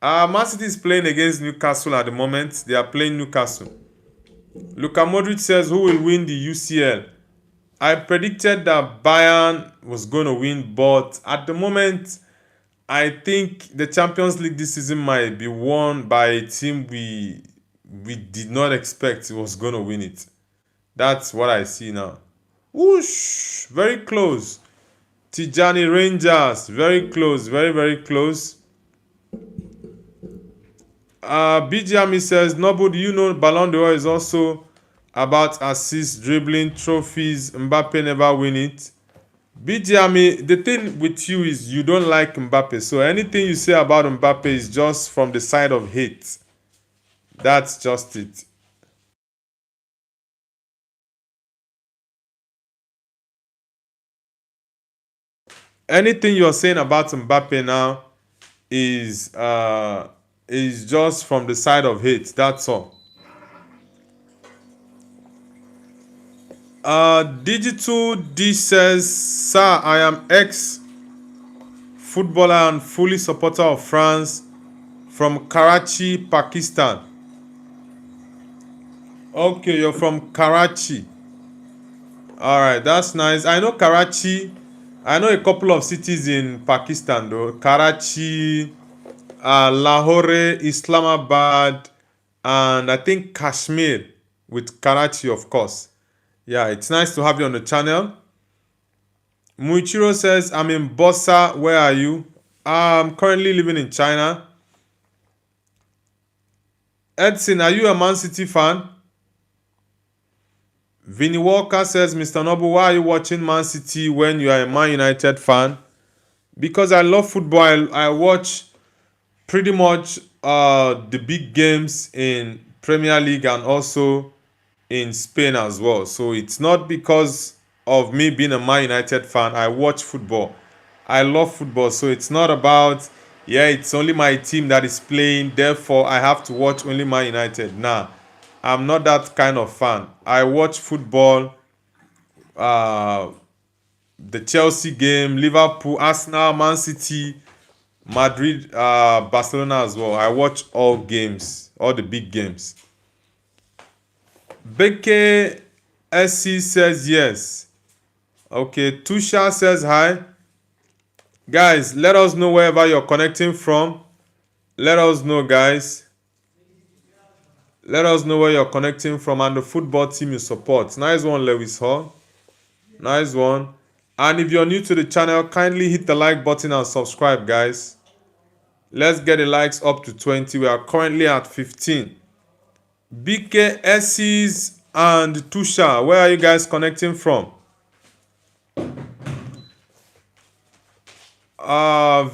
Man City is playing against Newcastle at the moment. They are playing Newcastle. Luka Modric says, who will win the UCL? I predicted that Bayern was going to win, but at the moment, I think the Champions League this season might be won by a team we did not expect was going to win it. That's what I see now. Whoosh! Very close. Tijani Rangers. Very close. Very, very close. BGME says, Nobu, do you know Ballon d'Or is also about assists, dribbling, trophies? Mbappe never win it. BGME, the thing with you is you don't like Mbappe. So anything you say about Mbappe is just from the side of hate. That's just it. Anything you're saying about Mbappe now is just from the side of hate. That's all. Digital D says, sir, I am ex-footballer and fully supporter of France. From Karachi, Pakistan. Okay, you're from Karachi. All right, that's nice. I know Karachi. I know a couple of cities in Pakistan though. Karachi, Lahore, Islamabad, and I think Kashmir with Karachi, of course. Yeah, it's nice to have you on the channel. Muichiro says, I'm in Bossa. Where are you? I'm currently living in China. Edson, are you a Man City fan? Vinny Walker says, Mr. Noble, why are you watching Man City when you are a Man United fan? Because I love football. I watch pretty much the big games in Premier League and also in Spain as well. So it's not because of me being a Man United fan. I watch football. I love football. So it's not about, yeah, it's only my team that is playing, therefore I have to watch only Man United. Nah, I'm not that kind of fan. I watch football, the Chelsea game, Liverpool, Arsenal, Man City, Madrid, Barcelona as well. I watch all games, all the big games. Beke SC says yes. Okay, Tusha says hi. Guys, let us know wherever you're connecting from. Let us know, guys. Let us know where you're connecting from and the football team you support. Nice one, Lewis Hall. Nice one. And if you're new to the channel, kindly hit the like button and subscribe, guys. Let's get the likes up to 20. We are currently at 15. BKSCs and Tusha, where are you guys connecting from?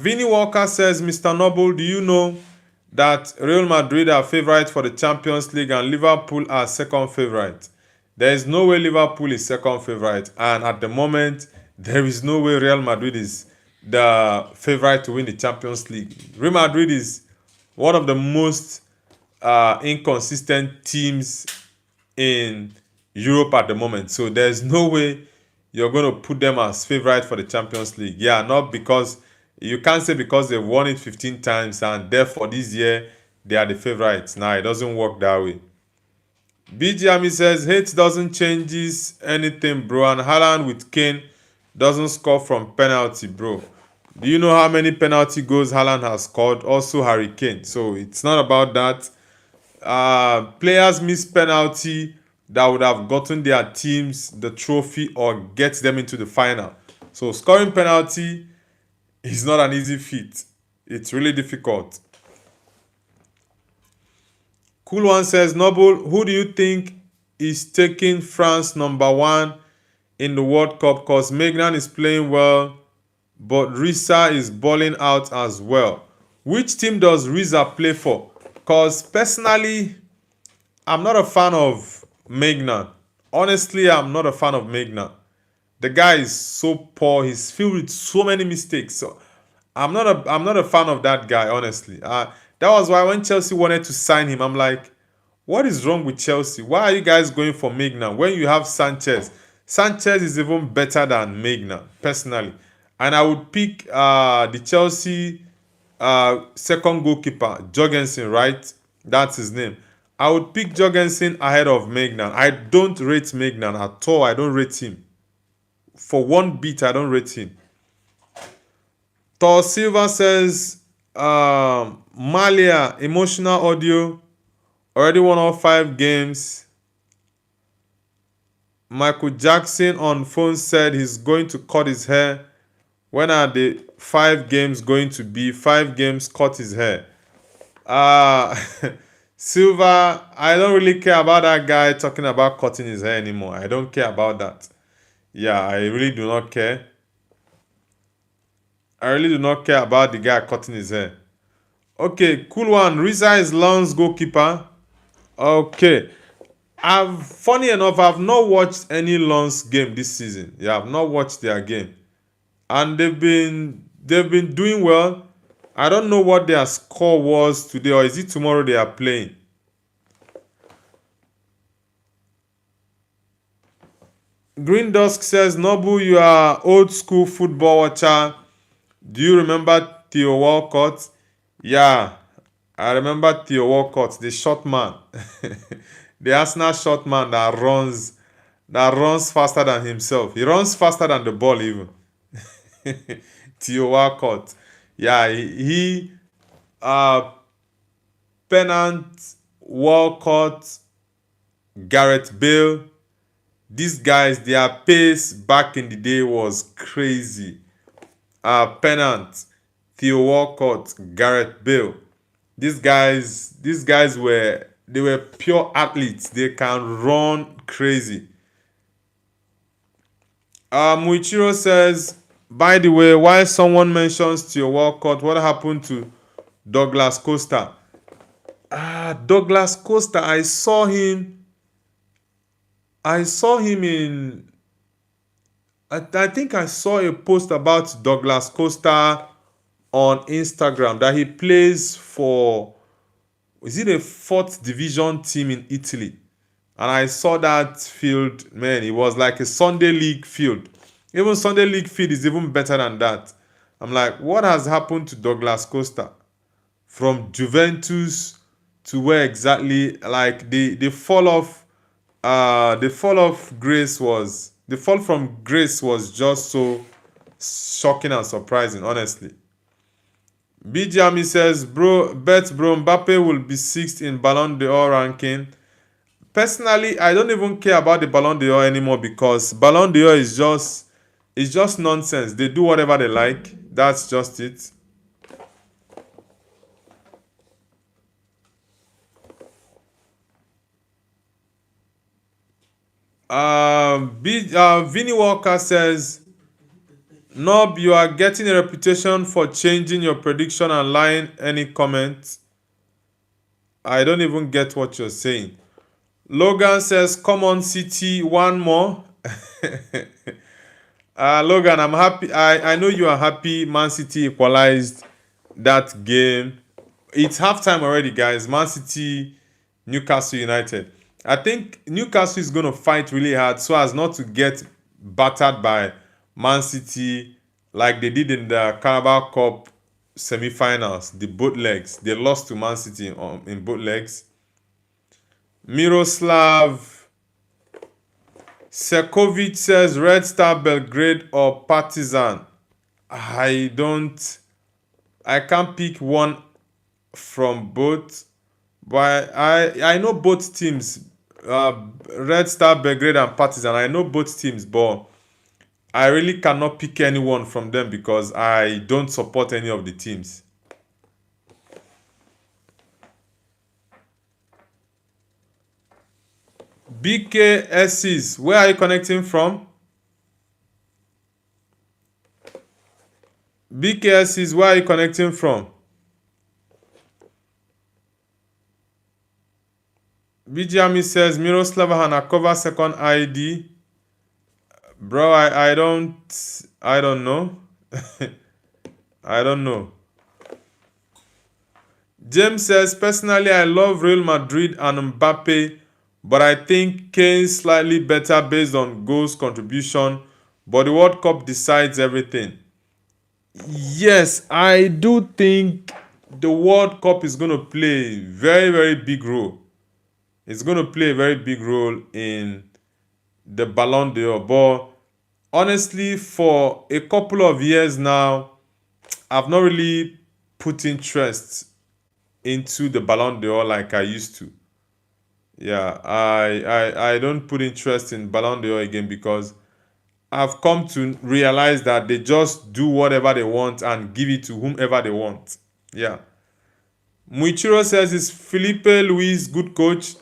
Vinny Walker says, Mr. Noble, do you know that Real Madrid are favorite for the Champions League and Liverpool are second favorite? There is no way Liverpool is second favorite, and at the moment, there is no way Real Madrid is the favorite to win the Champions League. Real Madrid is one of the most inconsistent teams in Europe at the moment. So there's no way you're going to put them as favorite for the Champions League. Yeah, not because you can't say because they've won it 15 times and therefore this year they are the favorites. Nah, it doesn't work that way. BGMI says, hate doesn't changes anything, bro. And Haaland with Kane doesn't score from penalty, bro. Do you know how many penalty goals Haaland has scored? Also Harry Kane. So it's not about that. Players miss penalty that would have gotten their teams the trophy or get them into the final. So scoring penalty is not an easy feat. It's really difficult. Cool One says, Noble, who do you think is taking France #1 in the World Cup? Because Maignan is playing well, but Risa is balling out as well. Which team does Risa play for? Because personally, I'm not a fan of Maignan. Honestly, I'm not a fan of Maignan. The guy is so poor. He's filled with so many mistakes. So I'm not a fan of that guy, honestly. That was why when Chelsea wanted to sign him, I'm like, what is wrong with Chelsea? Why are you guys going for Maignan when you have Sanchez? Sanchez is even better than Maignan, personally. And I would pick the Chelsea second goalkeeper, Jorgensen, right? That's his name. I would pick Jorgensen ahead of Maignan. I don't rate Maignan at all. I don't rate him. For one bit, I don't rate him. Thor Silva says, Malia, emotional audio, already won all 5 games. Michael Jackson on phone said he's going to cut his hair. When are the 5 games going to be? 5 games, cut his hair. Silva, I don't really care about that guy talking about cutting his hair anymore. I don't care about that. Yeah, I really do not care. I really do not care about the guy cutting his hair. Okay, Cool One. Risa is Lens goalkeeper. Okay. Funny enough, I've not watched any Lens game this season. Yeah, I've not watched their game. And they've been doing well. I don't know what their score was today, or is it tomorrow they are playing? Green Dusk says, Nobu, you are old school football watcher. Do you remember Theo Walcott? Yeah, I remember Theo Walcott, the short man, the Arsenal short man that runs faster than himself. He runs faster than the ball even. Theo Walcott, yeah, he uh Pennant, Walcott, Gareth Bale. These guys, their pace back in the day was crazy. Pennant, Theo Walcott, Gareth Bale. These guys were pure athletes. They can run crazy. Muichiro says, by the way, why someone mentions Theo Walcott, what happened to Douglas Costa? Douglas Costa, I saw him in. I think I saw a post about Douglas Costa on Instagram that he plays for. Is it a fourth division team in Italy? And I saw that field, man. It was like a Sunday League field. Even Sunday League field is even better than that. I'm like, what has happened to Douglas Costa? From Juventus to where exactly? Like the fall of the fall from grace was just so shocking and surprising, honestly. BGME says, bro, Mbappe will be sixth in Ballon d'Or ranking. Personally, I don't even care about the Ballon d'Or anymore because Ballon d'Or is just nonsense. They do whatever they like. That's just it. Vinny Walker says, Nob, you are getting a reputation for changing your prediction and lying. Any comment? I don't even get what you're saying. Logan says, come on, City, one more. Logan, I'm happy. I know you are happy Man City equalized that game. It's halftime already, guys. Man City, Newcastle United. I think Newcastle is going to fight really hard so as not to get battered by Man City like they did in the Carabao Cup semi-finals, the both legs. They lost to Man City in both legs. Miroslav Sekovic says Red Star Belgrade or Partizan. I can't pick one from both, but I know both teams, Red Star Belgrade and Partizan. I know both teams, but I really cannot pick anyone from them because I don't support any of the teams. BKSs, where are you connecting from? BKSs, where are you connecting from? BGME says Miroslav Hanakova second ID. Bro, I don't know. I don't know. James says, personally, I love Real Madrid and Mbappe, but I think Kane's slightly better based on goals contribution, but the World Cup decides everything. Yes, I do think the World Cup is going to play a very, very big role. It's going to play a very big role in the Ballon d'Or. But honestly, for a couple of years now, I've not really put interest into the Ballon d'Or like I used to. Yeah, I don't put interest in Ballon d'Or again because I've come to realize that they just do whatever they want and give it to whomever they want. Yeah. Muichiro says, is Felipe Luis good coach?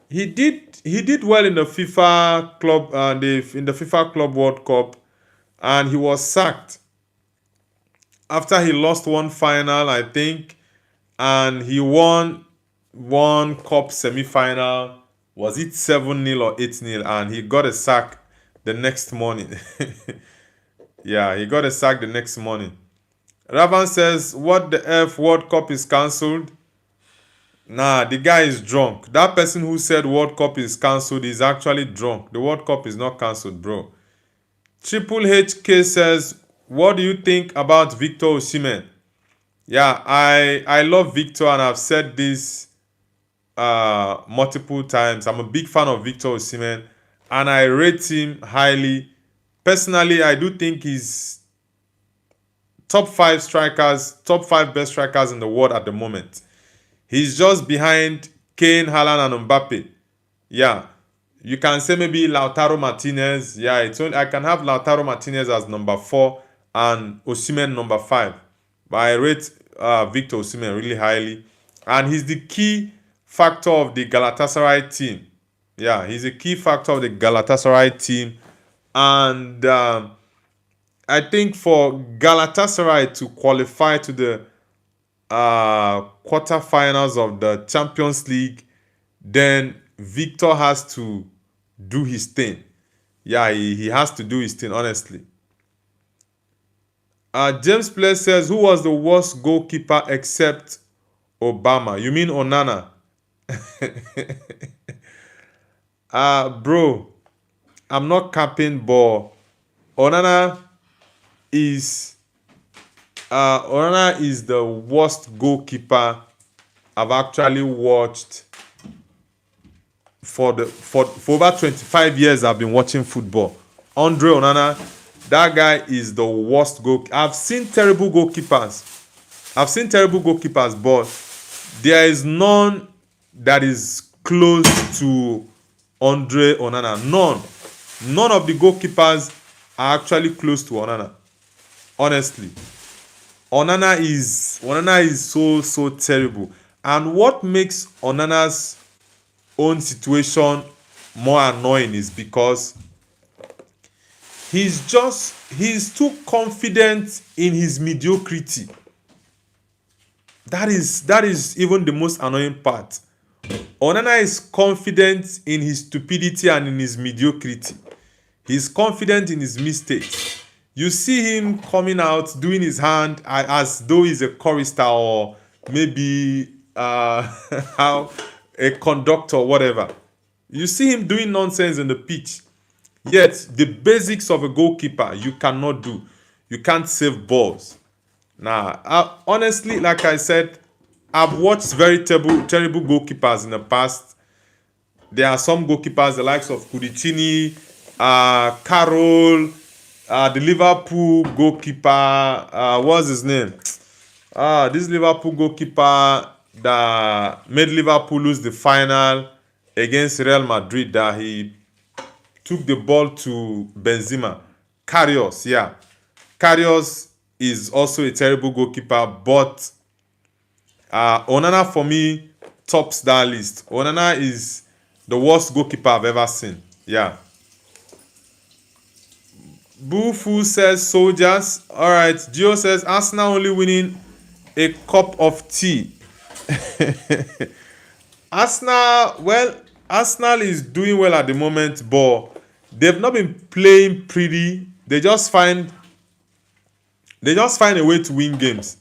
He did well in the FIFA club in the FIFA Club World Cup, and he was sacked after he lost one final, I think, and he won one cup semi-final. Was it 7-0 or 8-0? And he got a sack the next morning. Yeah, he got a sack the next morning. Ravan says, what the F, World Cup is cancelled? Nah, the guy is drunk. That person who said World Cup is cancelled is actually drunk. The World Cup is not cancelled, bro. Triple HK says, what do you think about Victor Osimhen? Yeah, I love Victor, and I've said this multiple times. I'm a big fan of Victor Osimhen, and I rate him highly. Personally, I do think he's top five strikers, top five best strikers in the world at the moment. He's just behind Kane, Haaland, and Mbappe. Yeah, you can say maybe Lautaro Martinez. Yeah, it's only, I can have Lautaro Martinez as number four and Osimhen number five. But I rate Victor Osimhen really highly, and he's the key factor of the Galatasaray team. Yeah, he's a key factor of the Galatasaray team, and I think for Galatasaray to qualify to the quarterfinals of the Champions League, then Victor has to do his thing. Yeah, he has to do his thing, honestly. James Play says, who was the worst goalkeeper except Obama? You mean Onana? Bro, I'm not capping, but Onana is Onana is the worst goalkeeper I've actually watched for over 25 years. I've been watching football. Andre Onana, that guy is the worst goal. I've seen terrible goalkeepers, but there is none that is close to Andre Onana. None of the goalkeepers are actually close to Onana. Honestly, Onana is so terrible. And what makes Onana's own situation more annoying is because he's too confident in his mediocrity. That is even the most annoying part. Onana is confident in his stupidity and in his mediocrity. He's confident in his mistakes. You see him coming out doing his hand as though he's a chorister or maybe how a conductor or whatever. You see him doing nonsense in the pitch. Yet the basics of a goalkeeper you cannot do. You can't save balls. Now, honestly, like I said, I've watched very terrible goalkeepers in the past. There are some goalkeepers, the likes of Kudicini, Carroll, the Liverpool goalkeeper, what's his name? This Liverpool goalkeeper that made Liverpool lose the final against Real Madrid, that he took the ball to Benzema. Karius, yeah. Karius is also a terrible goalkeeper, but Onana for me tops that list. Onana is the worst goalkeeper I've ever seen. Yeah. Bufu says soldiers. All right. Gio says Arsenal only winning a cup of tea. Arsenal is doing well at the moment, but they've not been playing pretty. They just find a way to win games.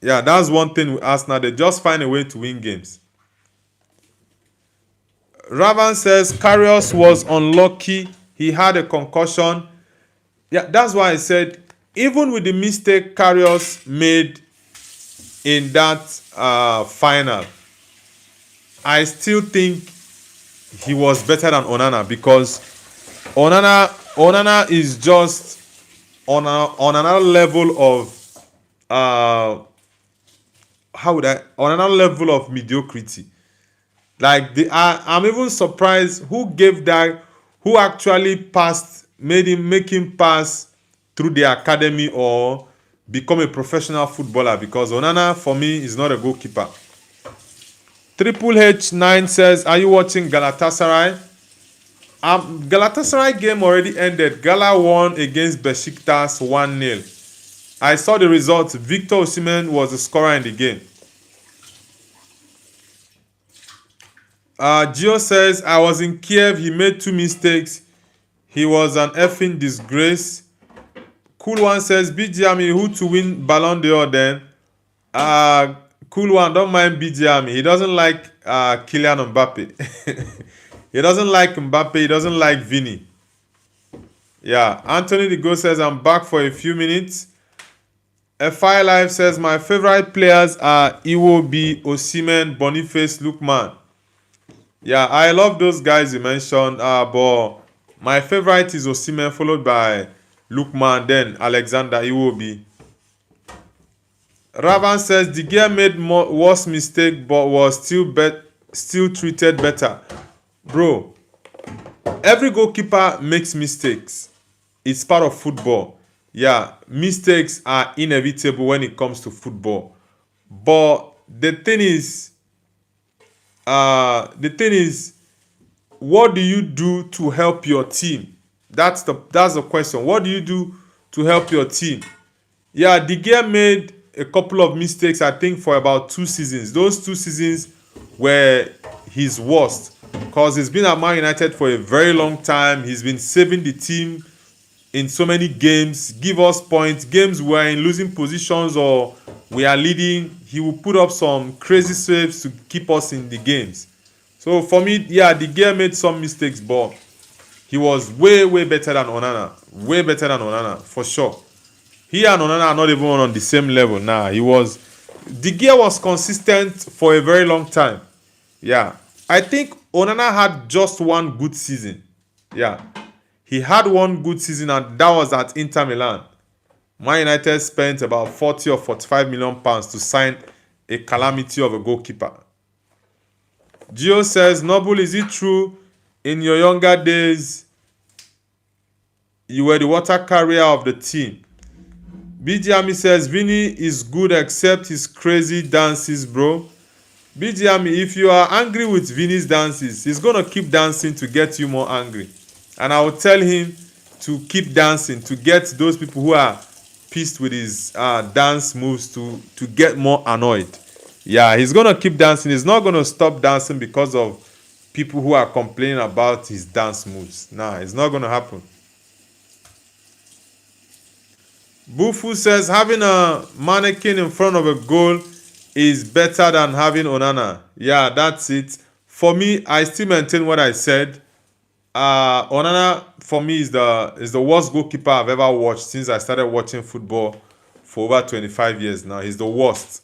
Yeah, that's one thing with Arsenal. They just find a way to win games. Ravan says Karius was unlucky. He had a concussion. Yeah, that's why I said even with the mistake Karius made in that final, I still think he was better than Onana, because Onana is just on another level of on another level of mediocrity. Like I'm even surprised who actually make him pass through the academy or become a professional footballer, because Onana for me is not a goalkeeper. Triple H9 says, are you watching Galatasaray? Galatasaray game already ended. Gala won against Besiktas 1-0. I saw the results. Victor Osimhen was the scorer in the game. Gio says, I was in Kiev. He made 2 mistakes. He was an effing disgrace. Cool One says, BGM, who to win Ballon d'Or then? Cool One, don't mind BGM. He doesn't like Kylian Mbappe. He doesn't like Mbappe. He doesn't like Vini. Yeah. Anthony the Go says, I'm back for a few minutes. FI Life says my favorite players are Iwobi, Osimhen, Boniface, Lookman. Yeah, I love those guys you mentioned, but my favorite is Osimhen, followed by Lookman, then Alexander Iwobi. Ravan says the gear made worse mistake but was still treated better. Bro, every goalkeeper makes mistakes. It's part of football. Yeah, mistakes are inevitable when it comes to football. But the thing is, what do you do to help your team? That's the question. What do you do to help your team? Yeah, De Gea made a couple of mistakes, I think, for about 2 seasons. Those 2 seasons were his worst because he's been at Man United for a very long time. He's been saving the team in so many games, give us points. Games we're in losing positions or we are leading, he will put up some crazy saves to keep us in the games. So for me, yeah, De Gea made some mistakes, but he was way better than Onana. Way better than Onana, for sure. He and Onana are not even on the same level now. De Gea was consistent for a very long time. Yeah. I think Onana had just one good season. Yeah. He had one good season, and that was at Inter Milan. Man United spent about 40 or 45 million pounds to sign a calamity of a goalkeeper. Gio says, Noble, is it true in your younger days you were the water carrier of the team? BGMI says, Vinny is good except his crazy dances, bro. BGMI, if you are angry with Vinny's dances, he's going to keep dancing to get you more angry. And I will tell him to keep dancing to get those people who are pissed with his dance moves to get more annoyed. Yeah, he's going to keep dancing. He's not going to stop dancing because of people who are complaining about his dance moves. Nah, it's not going to happen. Bufu says having a mannequin in front of a goal is better than having Onana. Yeah, that's it. For me, I still maintain what I said. Onana for me is the worst goalkeeper I've ever watched since I started watching football for over 25 years now. He's the worst.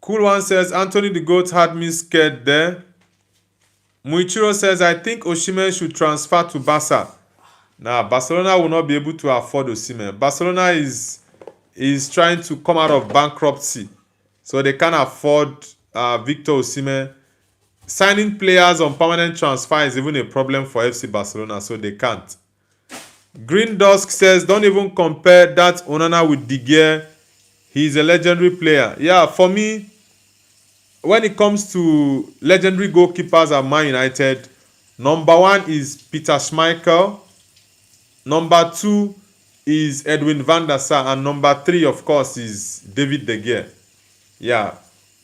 Cool One says Anthony the Goat had me scared there. Muichiro says I think Osimhen should transfer to Barca. Now Barcelona will not be able to afford Osimhen. Barcelona is trying to come out of bankruptcy, so they can't afford Victor Osimhen. Signing players on permanent transfer is even a problem for FC Barcelona, so they can't. Green Dusk says, don't even compare that Onana with De Gea. He's a legendary player. Yeah, for me, when it comes to legendary goalkeepers at Man United, number 1 is Peter Schmeichel. Number 2 is Edwin van der Sar. And number 3, of course, is David De Gea. Yeah.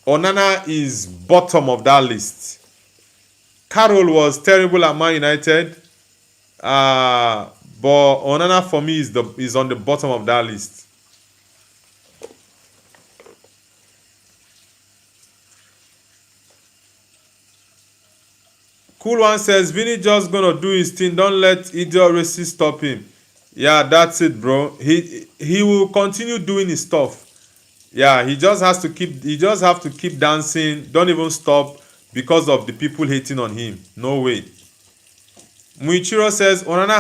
Onana is bottom of that list. Carroll was terrible at Man United. But Onana for me is on the bottom of that list. Cool One says, Vinny just gonna do his thing. Don't let idiot racists stop him. Yeah, that's it, bro. He will continue doing his stuff. Yeah, he just have to keep dancing. Don't even stop because of the people hating on him. No way. Muichiro says Onana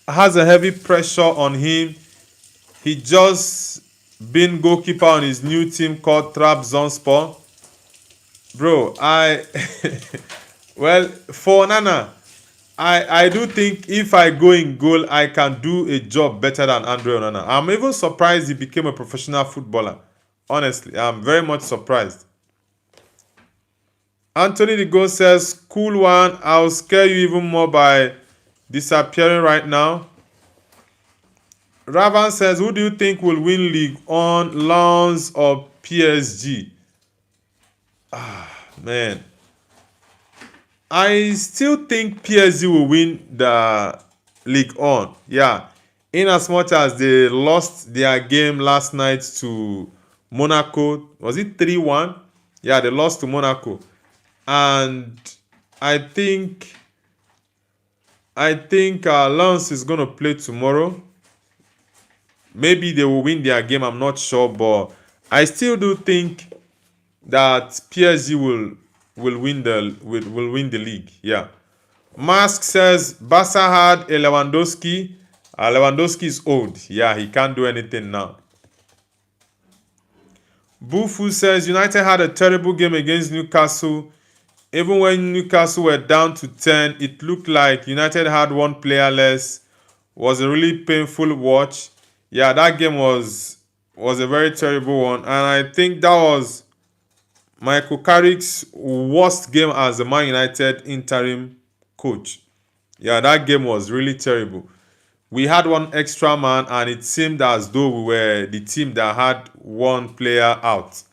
has a heavy pressure on him. He just been goalkeeper on his new team called Trabzonspor. Bro, well, for Onana, I do think if I go in goal, I can do a job better than Andre Onana. I'm even surprised he became a professional footballer. Honestly, I'm very much surprised. Anthony the Ghost says, Cool One, I'll scare you even more by disappearing right now. Ravan says, who do you think will win League on Lens or PSG? Man. I still think PSG will win the League on. Yeah. In as much as they lost their game last night to Monaco. Was it 3-1? Yeah, they lost to Monaco. And I think Lens is going to play tomorrow. Maybe they will win their game, I'm not sure, but I still do think that PSG will win the league. Yeah. Mask says Barca had a Lewandowski. Lewandowski is old. Yeah, he can't do anything now. Bufu says United had a terrible game against Newcastle. Even when Newcastle were down to 10, it looked like United had one player less. Was a really painful watch. Yeah, that game was a very terrible one. And I think that was Michael Carrick's worst game as the Man United interim coach. Yeah, that game was really terrible. We had one extra man and it seemed as though we were the team that had one player out.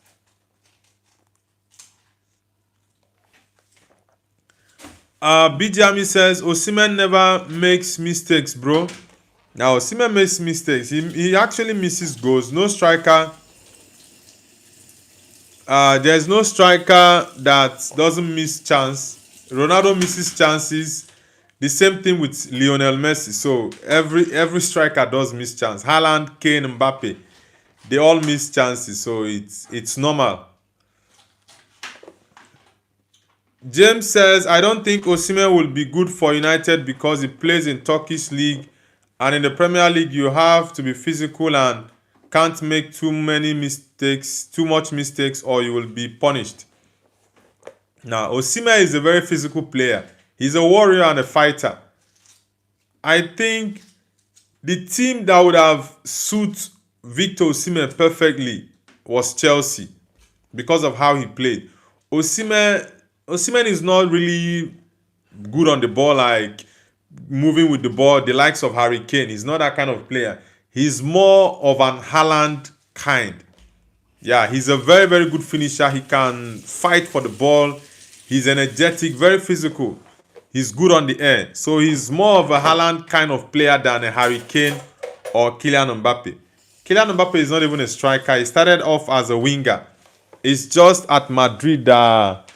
Bijami says Osimhen never makes mistakes, bro. Now Osimhen makes mistakes. He actually misses goals. No striker. There's no striker that doesn't miss chance. Ronaldo misses chances. The same thing with Lionel Messi. So every striker does miss chance. Haaland, Kane, Mbappe, they all miss chances. So it's normal. James says, I don't think Osimhen will be good for United because he plays in Turkish league, and in the Premier League you have to be physical and can't make too much mistakes, or you will be punished. Now, Osimhen is a very physical player. He's a warrior and a fighter. I think the team that would have suited Victor Osimhen perfectly was Chelsea because of how he played. Osimhen is not really good on the ball, like moving with the ball, the likes of Harry Kane. He's not that kind of player. He's more of an Haaland kind. Yeah, he's a very, very good finisher. He can fight for the ball. He's energetic, very physical. He's good on the air. So he's more of a Haaland kind of player than a Harry Kane or Kylian Mbappe. Kylian Mbappe is not even a striker. He started off as a winger. It's just at Madrid that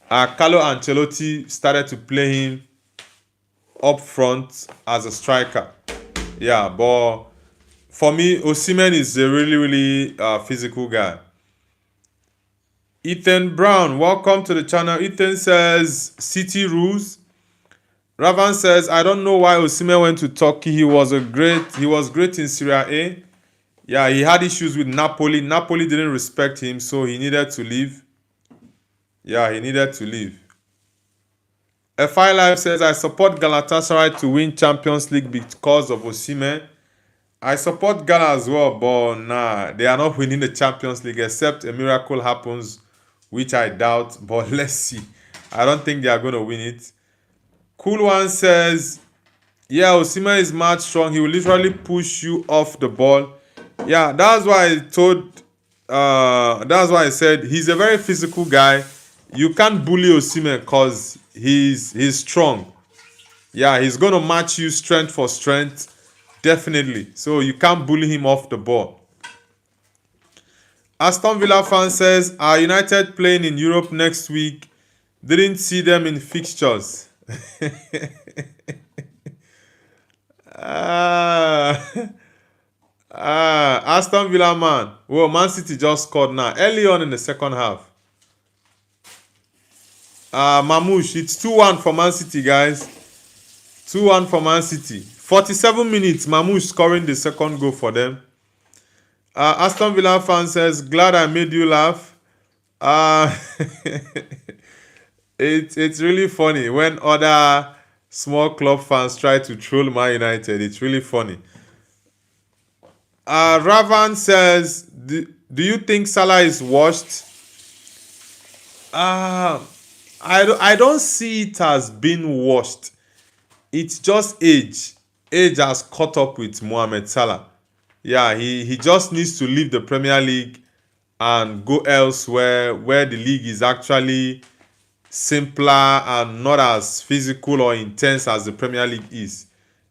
Carlo Ancelotti started to play him up front as a striker. Yeah, but for me, Osimhen is a really, really physical guy. Ethan Brown, welcome to the channel. Ethan says City rules. Ravan says, I don't know why Osimhen went to Turkey. He was great in Serie A. Yeah, he had issues with Napoli. Napoli didn't respect him, so he needed to leave. Yeah, he needed to leave. FI Live says, I support Galatasaray to win Champions League because of Osimhen. I support Ghana as well, but nah, they are not winning the Champions League except a miracle happens, which I doubt, but let's see. I don't think they are going to win it. Cool One says, yeah, Osimhen is mad strong. He will literally push you off the ball. Yeah, that's why I said he's a very physical guy. You can't bully Osimhen because he's strong. Yeah, he's going to match you strength for strength. Definitely. So you can't bully him off the ball. Aston Villa fan says, are United playing in Europe next week? Didn't see them in fixtures. Aston Villa man. Well, Man City just scored now. Early on in the second half. Mamouche, it's 2-1 for Man City, guys. 2-1 for Man City. 47 minutes, Mamouche scoring the second goal for them. Aston Villa fan says, glad I made you laugh. It's really funny when other small club fans try to troll Man United. It's really funny. Ravan says, do you think Salah is washed? I don't see it as being washed. It's just age. Age has caught up with Mohamed Salah. Yeah, he just needs to leave the Premier League and go elsewhere where the league is actually simpler and not as physical or intense as the Premier League is.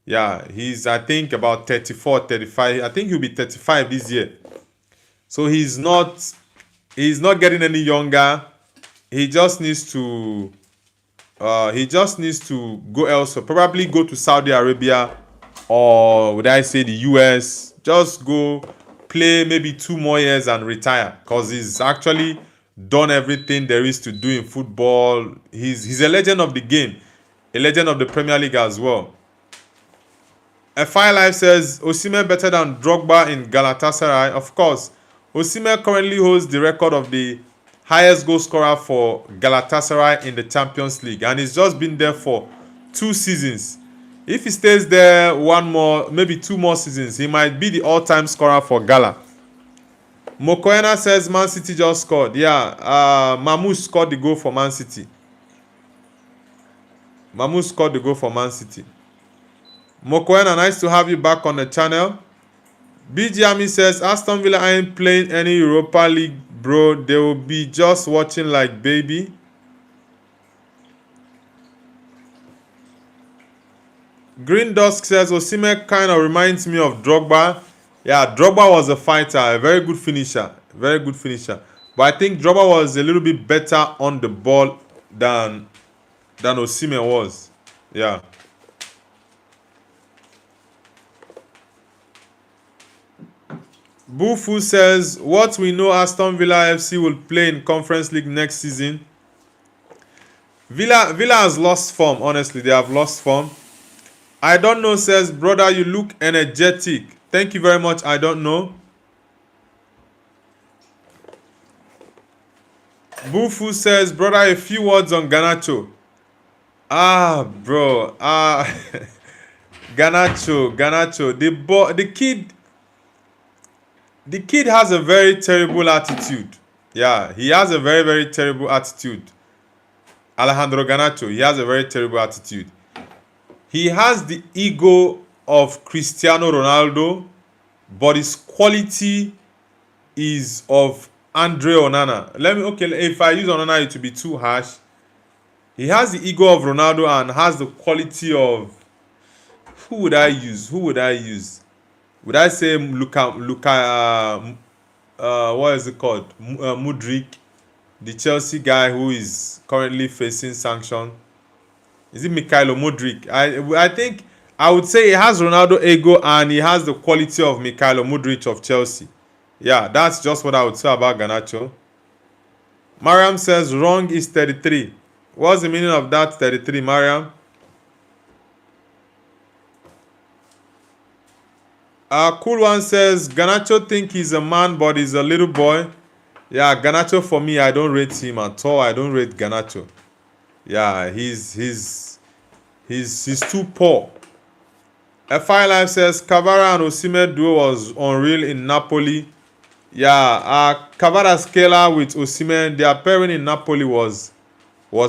Yeah, he's, I think, about 34, 35. I think he'll be 35 this year. So he's not getting any younger. He just needs to go elsewhere. Probably go to Saudi Arabia or would I say the US, just go play maybe 2 more years and retire, because he's actually done everything there is to do in football. He's a legend of the game, a legend of the Premier League as well. Fire Life says Osimhen better than Drogba in Galatasaray. Of course, Osimhen currently holds the record of the highest goal scorer for Galatasaray in the Champions League, and he's just been there for 2 seasons. If he stays there one more, maybe 2 more seasons, he might be the all-time scorer for Gala. Mokoena says Man City just scored. Yeah, Mamouche scored the goal for Man City. Mamouche scored the goal for Man City. Mokoena, nice to have you back on the channel. BG Ami says Aston Villa ain't playing any Europa League, bro. They will be just watching like baby. Green Dusk says Osimhen kind of reminds me of Drogba. Yeah, Drogba was a fighter, a very good finisher. Very good finisher. But I think Drogba was a little bit better on the ball than Osimhen was. Yeah. Bufu says, what we know Aston Villa FC will play in Conference League next season. Villa has lost form, honestly. They have lost form. I don't know says, brother, you look energetic. Thank you very much. I don't know. Bufu says, brother, a few words on Garnacho. Bro. Garnacho. The kid has a very terrible attitude. Yeah, he has a very, very terrible attitude. Alejandro Garnacho, he has a very terrible attitude. He has the ego of Cristiano Ronaldo, but his quality is of Andre Onana. If I use Onana, it will be too harsh. He has the ego of Ronaldo and has the quality of... Who would I use? Would I say Luka what is it called? Mudryk, the Chelsea guy who is currently facing sanction. Is it Mikhailo Mudryk? I think I would say he has Ronaldo ego and he has the quality of Mikhailo Mudryk of Chelsea. Yeah, that's just what I would say about Garnacho. Mariam says wrong is 33. What's the meaning of that 33, Mariam? Cool One says Garnacho think he's a man but he's a little boy. Yeah, Garnacho for me, I don't rate him at all. I don't rate Garnacho. Yeah, he's too poor. FI Life says Cavara and Osimhen duo was unreal in Napoli. Yeah, Cavara scalar with Osimhen, their pairing in Napoli was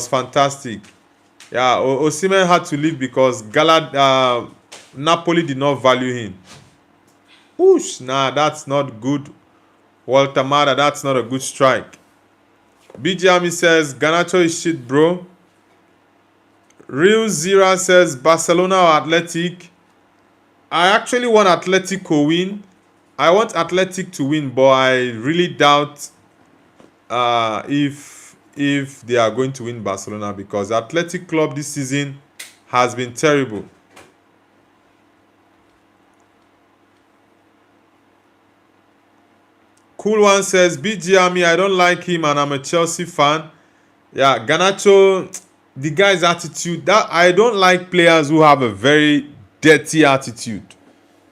fantastic. Yeah, Osimhen had to leave because Napoli did not value him. Whoosh, nah, that's not good. Walter Mada, that's not a good strike. BG Ami says Garnacho is shit, bro. Real Zira says Barcelona or Athletic. I actually want Athletic to win. I want Athletic to win, but I really doubt if they are going to win Barcelona, because Athletic Club this season has been terrible. Cool One says BG Ami, I don't like him and I'm a Chelsea fan. Yeah, Garnacho, the guy's attitude, that I don't like players who have a very dirty attitude.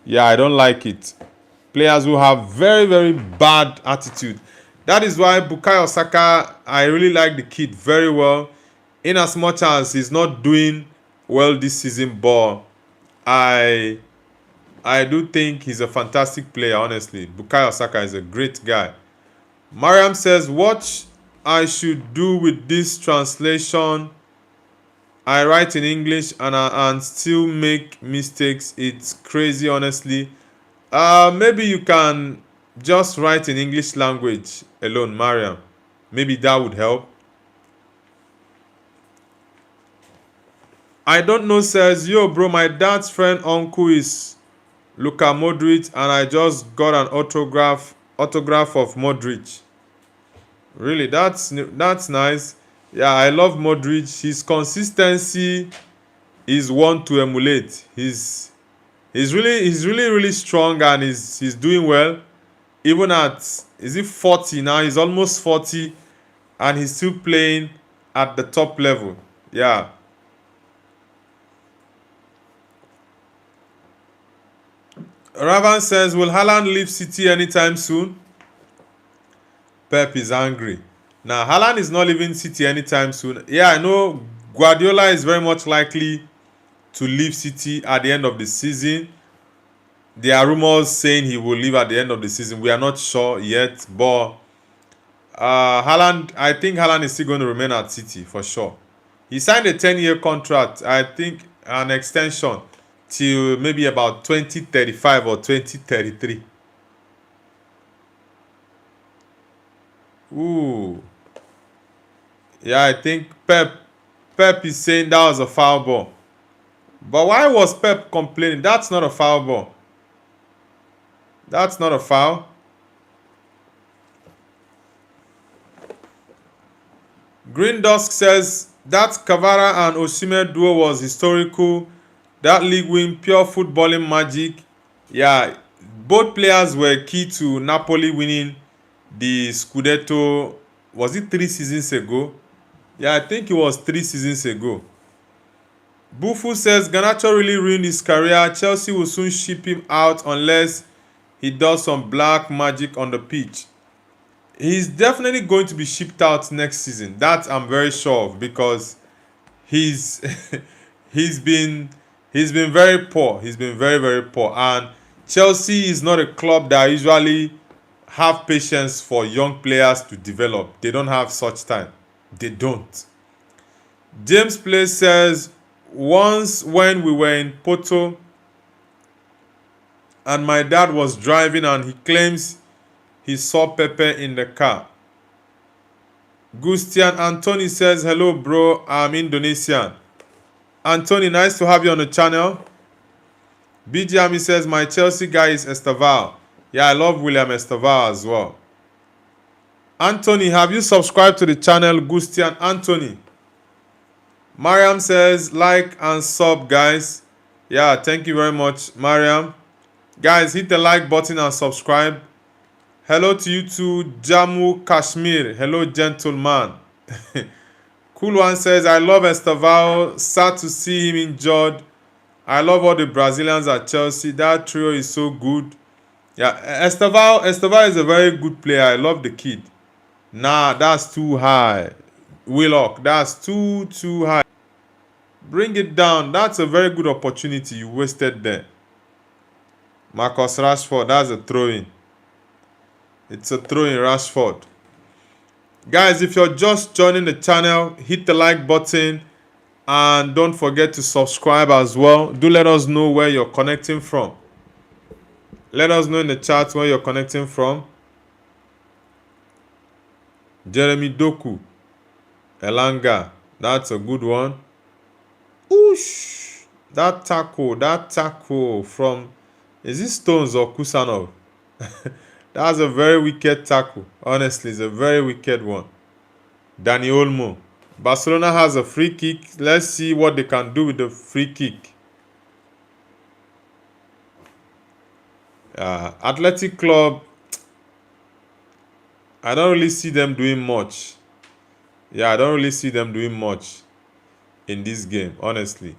Yeah, I don't like it. Players who have very, very bad attitude. That is why Bukayo Saka, I really like the kid very well. In as much as he's not doing well this season, but I do think he's a fantastic player, honestly. Bukayo Saka is a great guy. Mariam says, what I should do with this translation? I write in English and still make mistakes. It's crazy, honestly. Maybe you can just write in English language alone, Mariam. Maybe that would help. I don't know says, yo, bro, my dad's friend uncle is Luka Modric, and I just got an autograph of Modric. Really, that's nice. Yeah, I love Modric. His consistency is one to emulate. He's He's really strong, and he's doing well. Even at, is he 40 now? He's almost 40, and he's still playing at the top level. Yeah. Ravan says, will Haaland leave City anytime soon? Pep is angry. Now, Haaland is not leaving City anytime soon. Yeah, I know Guardiola is very much likely to leave City at the end of the season. There are rumors saying he will leave at the end of the season. We are not sure yet, but Haaland, I think Haaland is still going to remain at City for sure. He signed a 10-year contract, I think an extension till maybe about 2035 or 2033. Ooh. Yeah, I think Pep is saying that was a foul ball. But why was Pep complaining? That's not a foul ball. That's not a foul. Green Dusk says that Cavara and Osimhen duo was historical. That league win, pure footballing magic. Yeah, both players were key to Napoli winning the Scudetto. Was it 3 seasons ago? Yeah, I think it was 3 seasons ago. Bufu says Garnacho really ruined his career. Chelsea will soon ship him out unless he does some black magic on the pitch. He's definitely going to be shipped out next season. That I'm very sure of, because he's he's been very poor. He's been very, very poor. And Chelsea is not a club that usually have patience for young players to develop. They don't have such time. They don't. James Place says, once when we were in Porto and my dad was driving and he claims he saw Pepe in the car. Gustian Anthony says, hello bro, I'm Indonesian. Anthony, nice to have you on the channel. BJ Ami says, my Chelsea guy is Esteval. Yeah, I love William Esteval as well. Anthony, have you subscribed to the channel? Gustian Anthony. Mariam says, like and sub, guys. Yeah, thank you very much, Mariam. Guys, hit the like button and subscribe. Hello to you too, Jammu Kashmir. Hello, gentleman. Cool One says, I love Esteval. Sad to see him injured. I love all the Brazilians at Chelsea. That trio is so good. Yeah, Esteval is a very good player. I love the kid. Nah, that's too high. Willock, that's too high. Bring it down. That's a very good opportunity you wasted there. Marcus Rashford, that's a throw-in. It's a throw-in, Rashford. Guys, if you're just joining the channel, hit the like button and don't forget to subscribe as well. Do let us know where you're connecting from. Let us know in the chat where you're connecting from. Jeremy Doku, Elanga, that's a good one. Oosh, that tackle from, is it Stones or Kusanov? That's a very wicked tackle. Honestly, it's a very wicked one. Dani Olmo. Barcelona has a free kick. Let's see what they can do with the free kick. Athletic Club, I don't really see them doing much. Yeah, I don't really see them doing much in this game, honestly.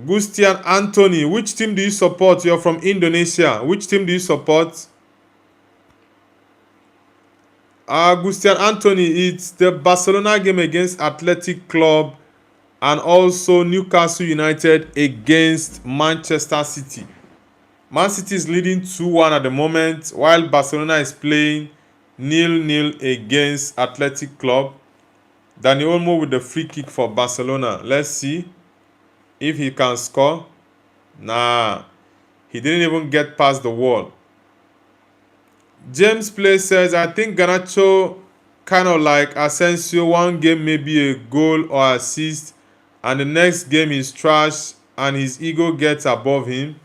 Gustian Anthony, which team do you support? You're from Indonesia. Which team do you support? Gustian Anthony, it's the Barcelona game against Athletic Club and also Newcastle United against Manchester City. Man City is leading 2-1 at the moment, while Barcelona is playing 0-0 against Athletic Club. Dani Olmo with the free kick for Barcelona. Let's see if he can score. Nah, he didn't even get past the wall. James Play says, I think Garnacho kind of like Asensio. One game maybe a goal or assist, and the next game is trash and his ego gets above him.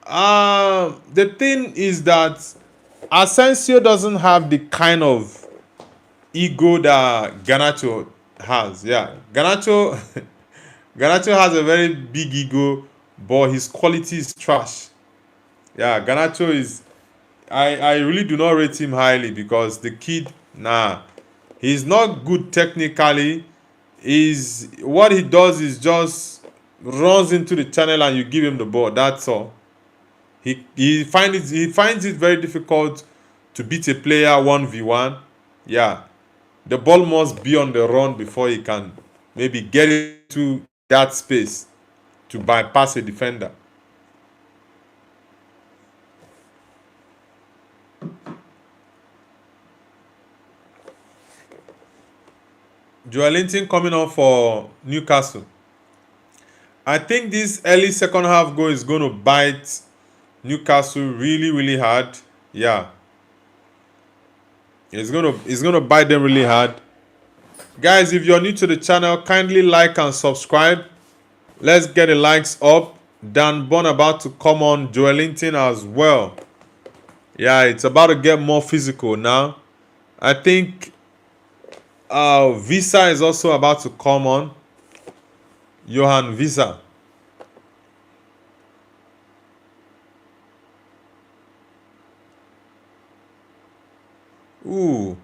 The thing is that Asensio doesn't have the kind of ego that Garnacho has. Yeah, Garnacho has a very big ego, but his quality is trash. Yeah, Garnacho is. I really do not rate him highly because the kid, nah, he's not good technically. Is what he does is just runs into the channel and you give him the ball. That's all. He finds it very difficult to beat a player 1v1. Yeah, the ball must be on the run before he can maybe get into that space to bypass a defender. Joelinton coming on for Newcastle. I think this early second half goal is going to bite Newcastle really, really hard. Yeah, it's gonna bite them really hard. Guys, if you're new to the channel, kindly like and subscribe. Let's get the likes up. Dan Bon about to come on. Joelinton as well. Yeah, it's about to get more physical now. I think Visa is also about to come on. Johan Visa. Ooh.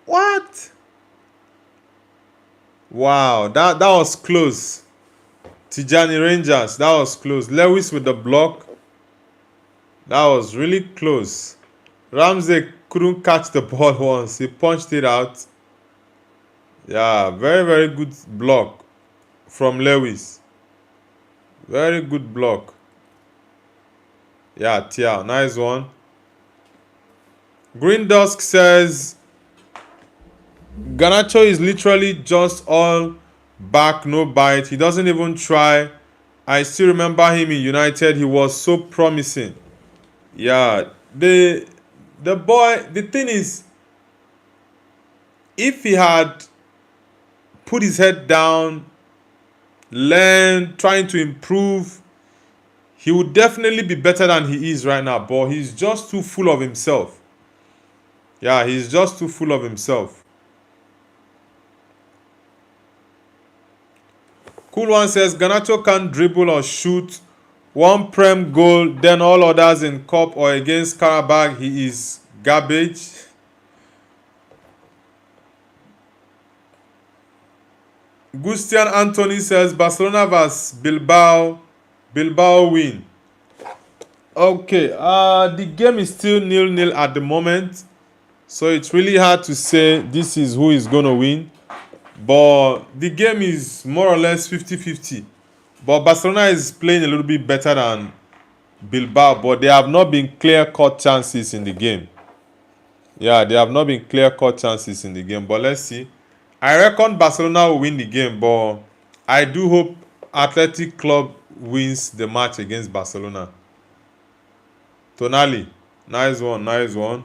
What? Wow, that was close. Tijani Rangers, that was close. Lewis with the block. That was really close. Ramsey couldn't catch the ball once. He punched it out. Yeah, very, very good block from Lewis. Very good block. Yeah, Tia, nice one. Green Dusk says Garnacho is literally just all back, no bite. He doesn't even try. I still remember him in United. He was so promising. Yeah, the boy. The thing is, if he had put his head down, learn, trying to improve, he would definitely be better than he is right now. But he's just too full of himself. Yeah, he's just too full of himself. Cool One says Garnacho can't dribble or shoot. One Prem goal, then all others in Cup or against Karabakh, he is garbage. Gustian Anthony says Barcelona vs Bilbao. Bilbao win. Okay, the game is still 0-0 at the moment. So it's really hard to say this is who is going to win. But the game is more or less 50-50. But Barcelona is playing a little bit better than Bilbao. But there have not been clear-cut chances in the game. Yeah, there have not been clear-cut chances in the game. But let's see. I reckon Barcelona will win the game. But I do hope Athletic Club wins the match against Barcelona. Tonali. Nice one, nice one.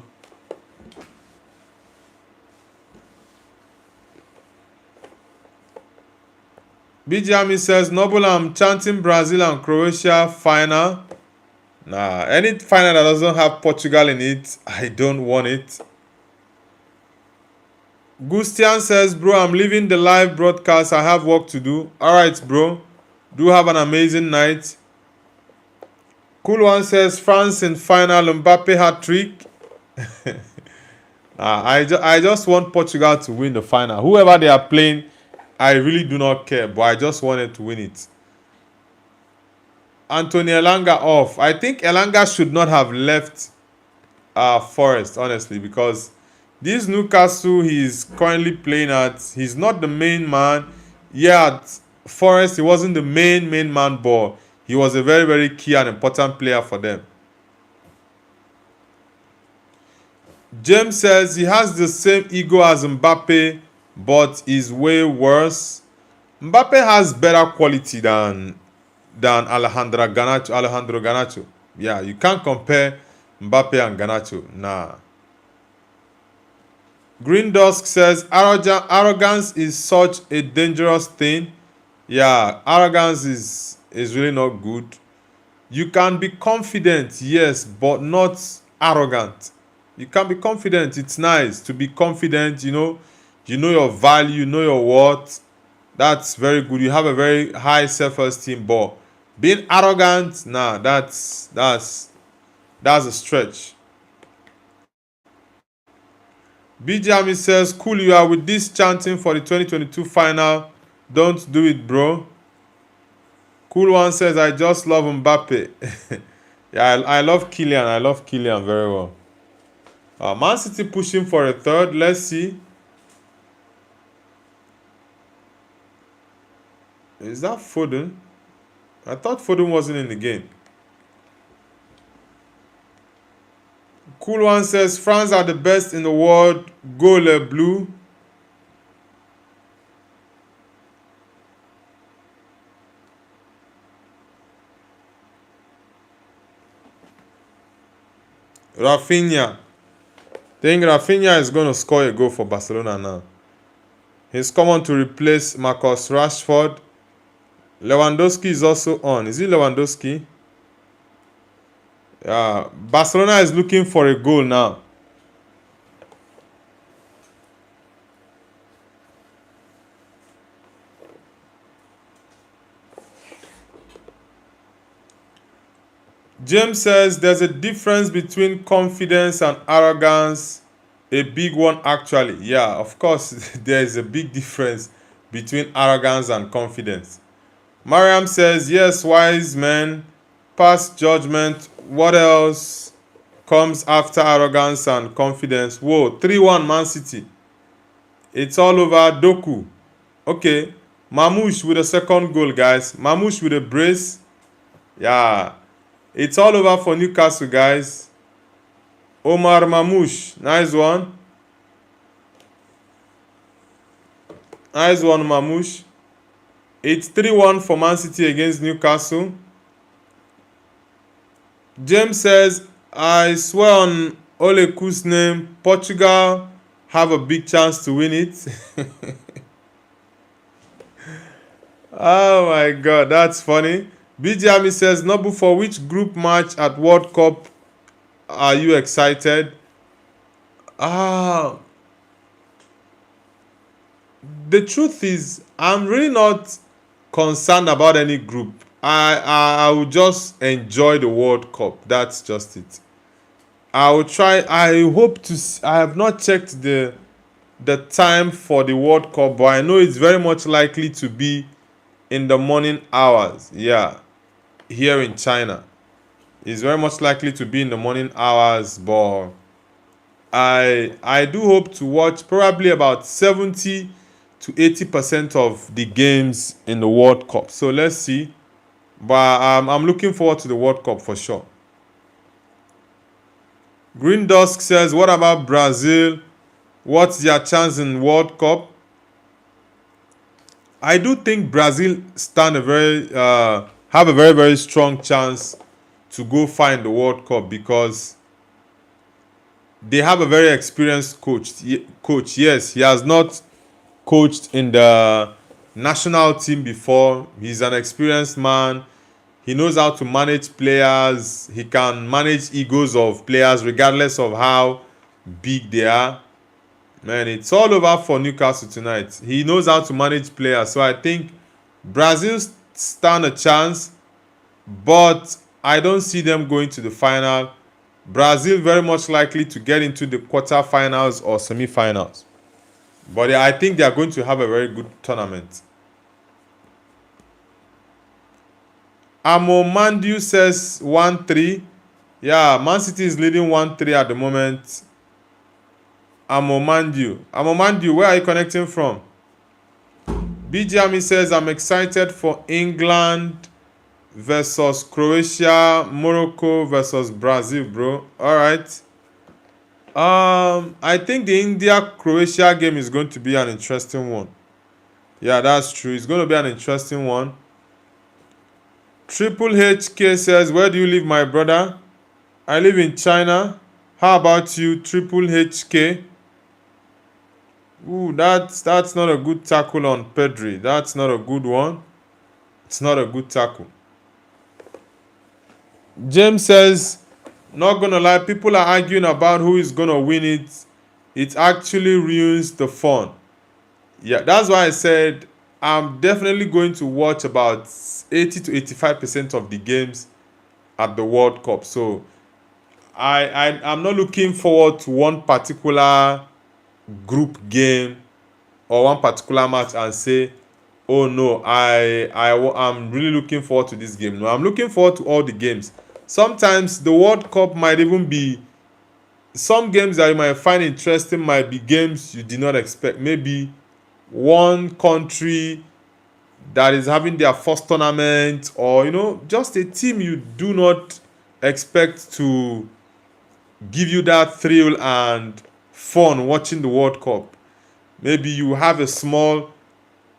BGM says, Noble, I'm chanting Brazil and Croatia final. Nah, any final that doesn't have Portugal in it, I don't want it. Gustian says, bro, I'm leaving the live broadcast. I have work to do. Alright, bro. Do have an amazing night. Cool One says, France in final, Mbappe hat-trick. I just want Portugal to win the final. Whoever they are playing, I really do not care, but I just wanted to win it. Anthony Elanga off. I think Elanga should not have left Forest, honestly, because this Newcastle he's currently playing at, he's not the main man. Yeah, at Forest, he wasn't the main man, but he was a very, very key and important player for them. James says he has the same ego as Mbappe, but is way worse. Mbappe has better quality than Alejandro Garnacho. Yeah, you can't compare Mbappe and Garnacho. Nah. Green Dusk says arrogance is such a dangerous thing. Yeah, arrogance is really not good. You can be confident, yes, but not arrogant. You can be confident. It's nice to be confident, you know your value, you know your worth. That's very good. You have a very high self-esteem, but being arrogant, nah, that's a stretch. BJ Ami says, "Cool, you are with this chanting for the 2022 final. Don't do it, bro." Cool one says, "I just love Mbappe." Yeah, I love Kylian. I love Kylian very well. Man City pushing for a third. Let's see. Is that Foden? I thought Foden wasn't in the game. Cool one says, "France are the best in the world. Go Le Bleu." Rafinha. I think Rafinha is going to score a goal for Barcelona now. He's come on to replace Marcus Rashford. Lewandowski is also on. Is it Lewandowski? Barcelona is looking for a goal now. James says there's a difference between confidence and arrogance. A big one, actually. Yeah, of course, there is a big difference between arrogance and confidence. Mariam says, yes, wise men, pass judgment. What else comes after arrogance and confidence? Whoa, 3-1 Man City. It's all over. Doku. Okay, Mamouche with a second goal, guys. Mamouche with a brace. Yeah, it's all over for Newcastle, guys. Omar Mamouche, nice one. Nice one, Mamouche. It's 3-1 for Man City against Newcastle. James says, I swear on Oleku's name, Portugal have a big chance to win it. Oh my God, that's funny. BJ says, Nobu, for which group match at World Cup are you excited? The truth is, I'm really not concerned about any group. I will just enjoy the World Cup. That's just it. I will try. I hope to. I have not checked the time for the World Cup, but I know it's very much likely to be in the morning hours. Yeah, here in China, it's very much likely to be in the morning hours. But I do hope to watch probably about 70 to 80% of the games in the World Cup. So let's see. But I'm looking forward to the World Cup for sure. Green Dusk says, what about Brazil? What's their chance in World Cup? I do think Brazil have a very, very strong chance to go find the World Cup because they have a very experienced coach. Yes, he has not coached in the national team before. He's an experienced man. He knows how to manage players. He can manage egos of players regardless of how big they are. Man, it's all over for Newcastle tonight. He knows how to manage players. So I think Brazil stand a chance, but I don't see them going to the final. Brazil very much likely to get into the quarterfinals or semifinals. But I think they are going to have a very good tournament. Amomandiu says 1-3. Yeah, Man City is leading 1-3 at the moment. Amomandiu, where are you connecting from? BJami says, I'm excited for England versus Croatia, Morocco versus Brazil, bro. All right. I think the India-Croatia game is going to be an interesting one. Yeah, that's true. It's going to be an interesting one. Triple HK says, where do you live, my brother? I live in China. How about you, Triple HK? Ooh, that's not a good tackle on Pedri. That's not a good one. It's not a good tackle. James says, not gonna lie, people are arguing about who is gonna win it. It actually ruins the fun. Yeah, that's why I said I'm definitely going to watch about 80 to 85% of the games at the World Cup. So I'm not looking forward to one particular group game or one particular match and say, oh no, I'm really looking forward to this game. No, I'm looking forward to all the games. Sometimes the World Cup might even be, some games that you might find interesting might be games you did not expect. Maybe one country that is having their first tournament, or just a team you do not expect to give you that thrill and fun watching the World Cup. Maybe you have a small,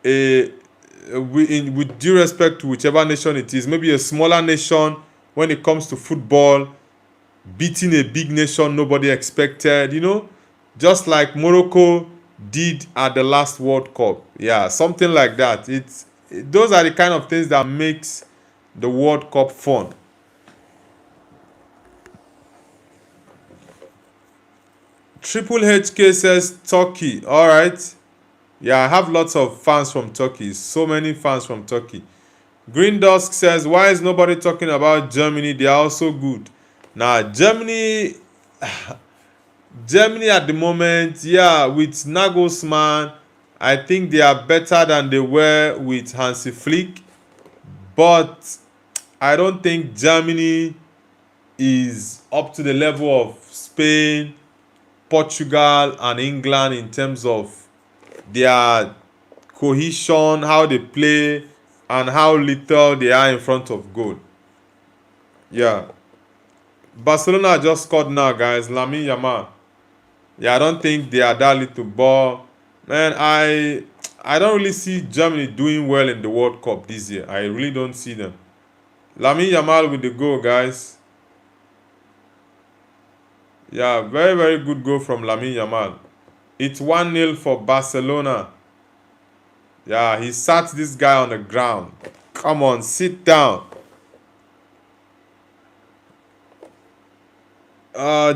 with due respect to whichever nation it is, maybe a smaller nation when it comes to football beating a big nation nobody expected, just like Morocco did at the last World Cup. Yeah, something like that. Those are the kind of things that makes the World Cup fun. Triple HK says Turkey. All right. Yeah, I have lots of fans from Turkey. So many fans from Turkey. Green Dusk says, why is nobody talking about Germany? They are also good. Now, Germany at the moment, yeah, with Nagelsmann, I think they are better than they were with Hansi Flick. But I don't think Germany is up to the level of Spain, Portugal, and England in terms of their cohesion, how they play, and how little they are in front of goal. Yeah. Barcelona just scored now, guys. Lamine Yamal. Yeah, I don't think they are that little ball. Man, I don't really see Germany doing well in the World Cup this year. I really don't see them. Lamine Yamal with the goal, guys. Yeah, very, very good goal from Lamine Yamal. It's 1-0 for Barcelona. Yeah, he sat this guy on the ground. Come on, sit down.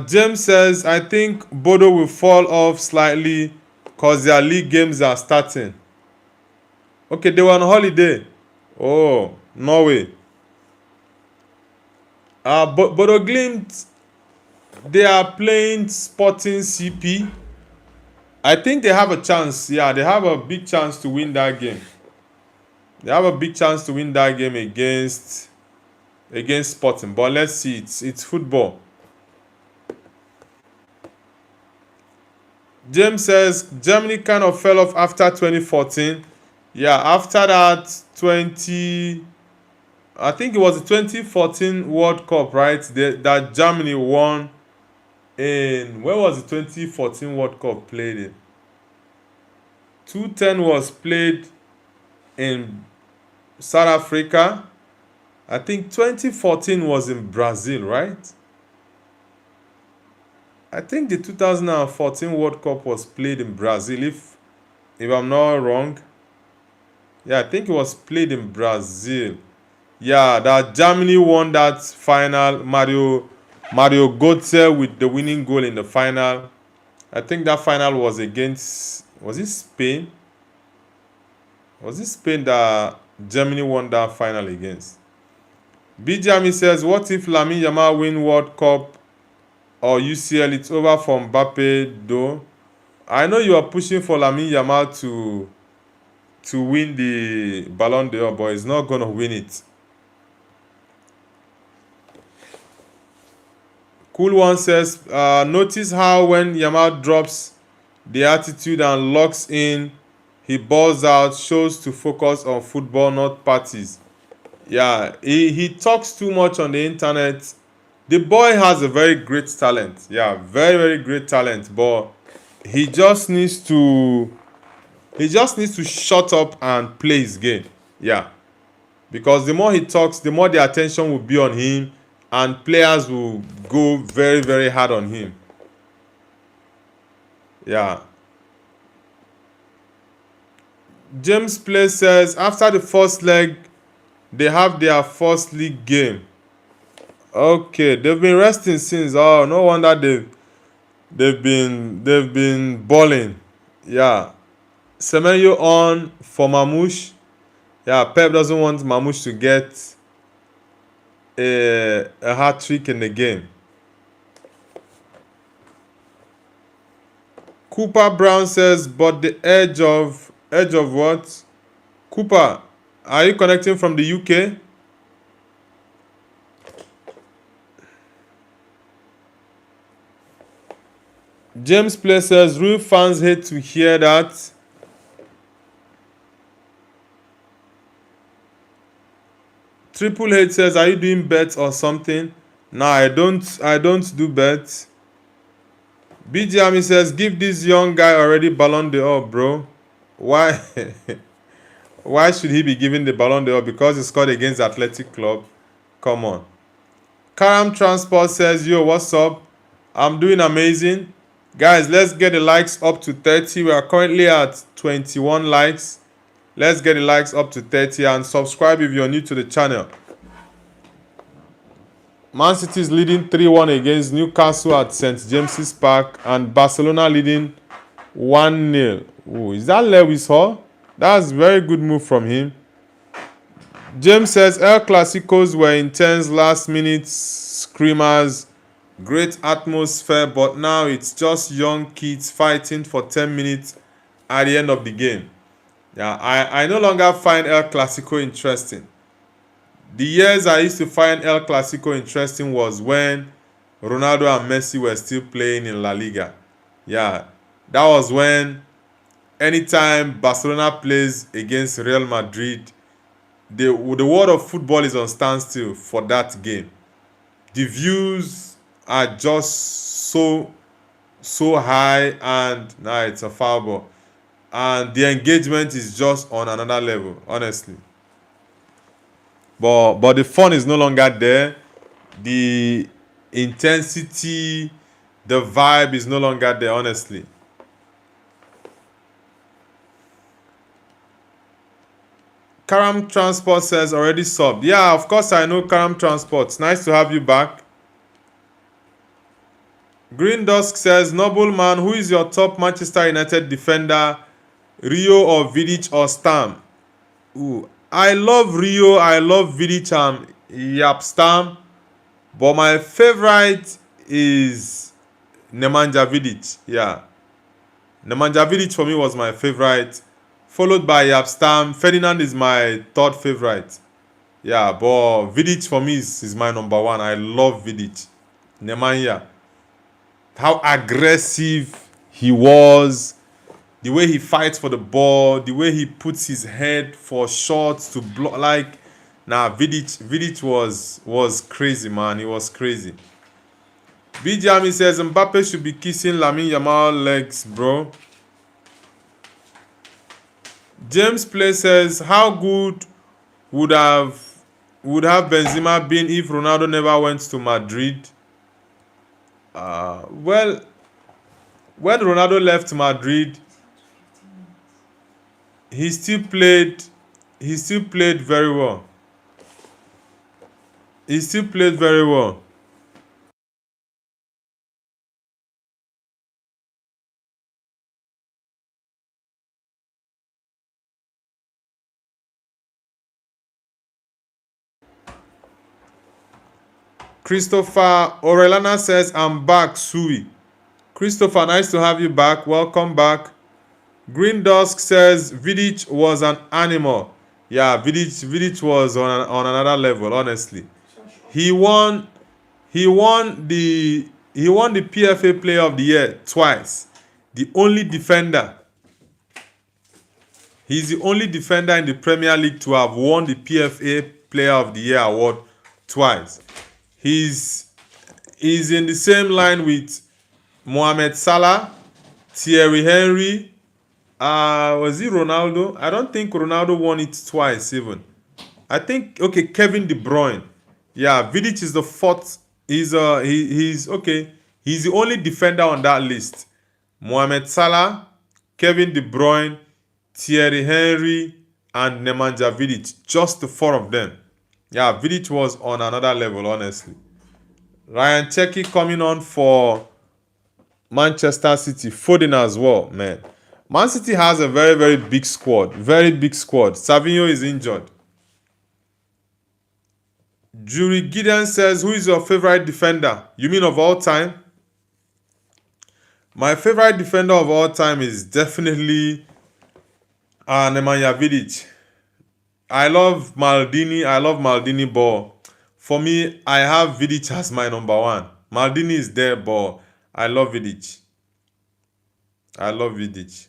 James says, I think Bodo will fall off slightly because their league games are starting. Okay, they were on holiday. Oh, Norway. Bodo Glimt, they are playing Sporting CP. I think they have a chance. Yeah, they have a big chance to win that game. They have a big chance to win that game against Sporting. But let's see. It's football. James says Germany kind of fell off after 2014. Yeah, after that I think it was the 2014 World Cup, right? That Germany won in, where was the 2014 World Cup played in? 2010 was played in South Africa. I think 2014 was in Brazil, right? I think the 2014 World Cup was played in Brazil, if I'm not wrong. Yeah, I think it was played in Brazil. Yeah, that Germany won that final. Mario Götze with the winning goal in the final. I think that final was against, was it Spain? Was it Spain that Germany won that final against? Bijami says, what if Lamine Yamal win World Cup or UCL? It's over for Mbappe though. I know you are pushing for Lamine Yamal to win the Ballon d'Or, but he's not going to win it. Cool One says, notice how when Yamal drops the attitude and locks in, he balls out, shows to focus on football, not parties. Yeah, he talks too much on the internet. The boy has a very great talent. Yeah, very, very great talent. But he just needs to shut up and play his game. Yeah. Because the more he talks, the more the attention will be on him, and players will go very, very hard on him. Yeah. James Play says, after the first leg, they have their first league game. Okay, they've been resting since. Oh, no wonder they've been balling. Yeah. Semenyo on for Mamouche. Yeah, Pep doesn't want Mamouche to get a hat trick in the game. Cooper Brown says, but the edge of what? Cooper, are you connecting from the UK? James Play says, real fans hate to hear that. Triple H says, are you doing bets or something? No, I don't do bets. BG Army says, give this young guy already Ballon d'Or, bro. Why? Why should he be given the Ballon d'Or? Because he scored against Athletic Club? Come on. Karam Transport says, yo, what's up? I'm doing amazing. Guys, let's get the likes up to 30. We are currently at 21 likes. Let's get the likes up to 30 and subscribe if you're new to the channel. Man City is leading 3-1 against Newcastle at St. James's Park and Barcelona leading 1-0. Ooh, is that Lewis Hall? That's a very good move from him. James says El Clasicos were intense last minute screamers, great atmosphere, but now it's just young kids fighting for 10 minutes at the end of the game. Yeah, I no longer find El Clasico interesting. The years I used to find El Clasico interesting was when Ronaldo and Messi were still playing in La Liga. Yeah, that was when anytime Barcelona plays against Real Madrid, the world of football is on standstill for that game. The views are just so high, and now it's a foul ball. And the engagement is just on another level, honestly. But the fun is no longer there. The intensity, the vibe is no longer there, honestly. Karam Transport says already subbed. Yeah, of course I know Karam Transport. It's nice to have you back. Green Dusk says, Nobleman, who is your top Manchester United defender? Rio or Vidic or Stam? Ooh, I love Rio, I love Vidic and Yap Stam. But my favorite is Nemanja Vidic. Yeah. Nemanja Vidic for me was my favorite, followed by Yap Stam. Ferdinand is my third favorite. Yeah, but Vidic for me is my number one. I love Vidic. Nemanja. How aggressive he was, the way he fights for the ball, the way he puts his head for shots to block. Like, Vidic was crazy, man. He was crazy. Bijami says Mbappe should be kissing Lamine Yamal legs, bro. James Play says, how good would have Benzema been if Ronaldo never went to Madrid? Well, when Ronaldo left Madrid, he still played very well. He still played very well. Christopher Orellana says, I'm back, Sui. Christopher, nice to have you back. Welcome back. Green Dusk says, Vidic was an animal. Yeah, Vidic was on another level, honestly. He won the PFA Player of the Year twice. The only defender. He's the only defender in the Premier League to have won the PFA Player of the Year award twice. He's in the same line with Mohamed Salah, Thierry Henry. Was it Ronaldo? I don't think Ronaldo won it twice even. I think, okay, Kevin De Bruyne. Yeah, Vidic is the fourth. He's okay. He's the only defender on that list. Mohamed Salah, Kevin De Bruyne, Thierry Henry, and Nemanja Vidic. Just the four of them. Yeah, Vidic was on another level, honestly. Ryan Cherki coming on for Manchester City. Foden as well, man. Man City has a very, very big squad. Very big squad. Savinho is injured. Jury Gideon says, who is your favorite defender? You mean of all time? My favorite defender of all time is definitely Nemanja Vidic. I love Maldini, but for me, I have Vidic as my number one. Maldini is there, but I love Vidic. I love Vidic.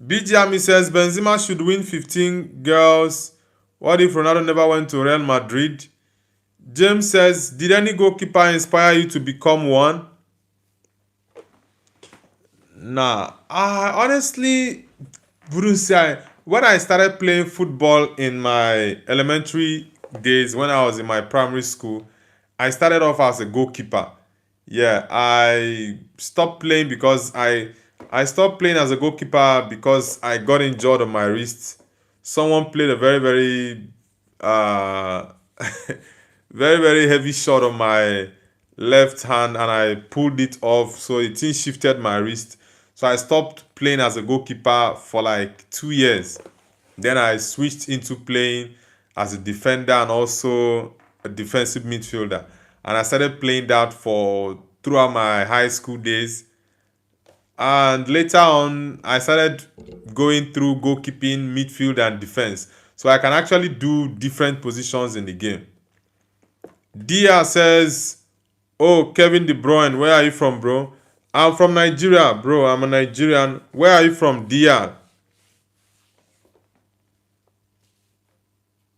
BG Ami says Benzema should win 15 girls. What if Ronaldo never went to Real Madrid? James says, did any goalkeeper inspire you to become one? Nah, I honestly wouldn't say. When I started playing football in my elementary days, when I was in my primary school, I started off as a goalkeeper. Yeah, I stopped playing because I stopped playing as a goalkeeper because I got injured on my wrist. Someone played a very, very very, very heavy shot on my left hand and I pulled it off, so it shifted my wrist. So I stopped playing as a goalkeeper for like 2 years. Then I switched into playing as a defender and also a defensive midfielder. And I started playing that for throughout my high school days. And later on, I started going through goalkeeping, midfield, and defense. So I can actually do different positions in the game. Dia says, oh, Kevin De Bruyne, where are you from, bro? I'm from Nigeria, bro. I'm a Nigerian. Where are you from, Dia?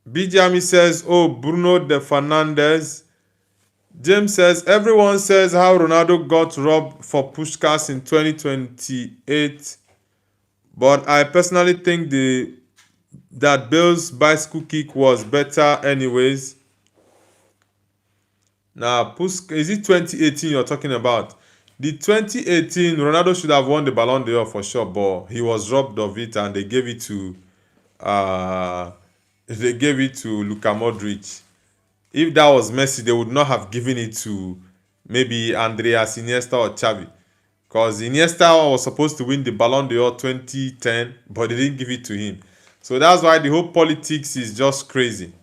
Bijami says, oh, Bruno de Fernandes. James says, everyone says how Ronaldo got robbed for Puskás in 2028. But I personally think that Bale's bicycle kick was better anyways. Now, is it 2018 you're talking about? The 2018, Ronaldo should have won the Ballon d'Or for sure, but he was robbed of it and they gave it to Luka Modric. If that was Messi, they would not have given it to maybe Andreas Iniesta or Xavi. Because Iniesta was supposed to win the Ballon d'Or 2010, but they didn't give it to him. So that's why the whole politics is just crazy.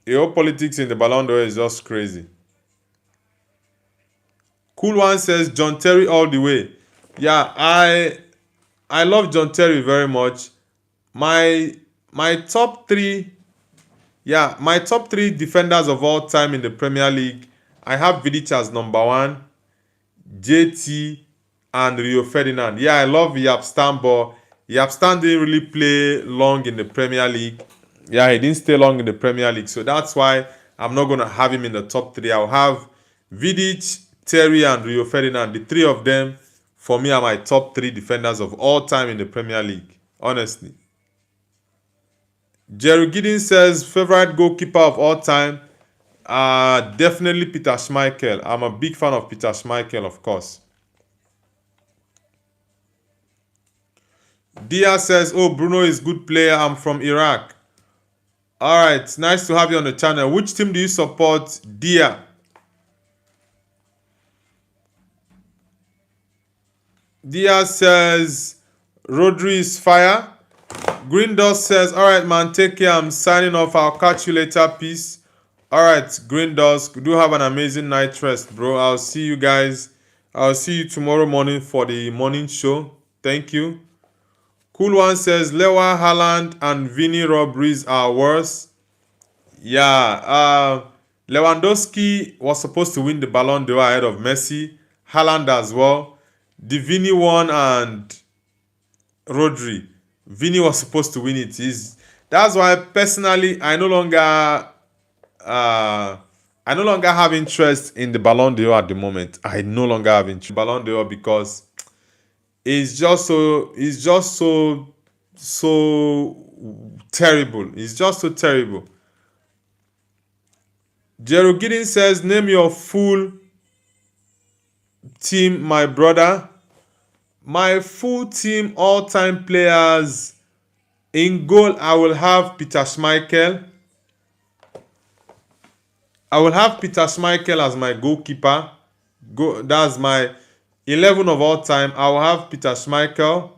The whole politics in the Ballon d'Or is just crazy. Cool One says John Terry all the way. Yeah, I love John Terry very much. My top three defenders of all time in the Premier League, I have Vidic as number one, JT, and Rio Ferdinand. Yeah, I love Yapstam, but Yapstam didn't really play long in the Premier League. Yeah, he didn't stay long in the Premier League, so that's why I'm not going to have him in the top three. I'll have Vidic, Terry, and Rio Ferdinand. The three of them, for me, are my top three defenders of all time in the Premier League, honestly. Jerry Giddens says, favorite goalkeeper of all time? Definitely Peter Schmeichel. I'm a big fan of Peter Schmeichel, of course. Dia says, oh, Bruno is good player. I'm from Iraq. All right, nice to have you on the channel. Which team do you support, Dia? Dia says, Rodri is fire. Green Dust says, all right, man, take care. I'm signing off. I'll catch you later. Peace. All right, Green Dust, do have an amazing night rest, bro. I'll see you guys. I'll see you tomorrow morning for the morning show. Thank you. Cool One says, Lewa, Haaland, and Vinny Robberies are worse. Yeah, Lewandowski was supposed to win the Ballon d'Or ahead of Messi. Haaland as well. The Vinny one and Rodri. Vinny was supposed to win it. That's why personally I no longer have interest in the Ballon d'Or at the moment. I no longer have interest in Ballon d'Or because it's just so terrible. It's just so terrible. Jero Giddens says, name your full team, my brother. My full team, all-time players. In goal, I will have Peter Schmeichel. I will have Peter Schmeichel as my goalkeeper. That's my 11 of all time, I will have Peter Schmeichel.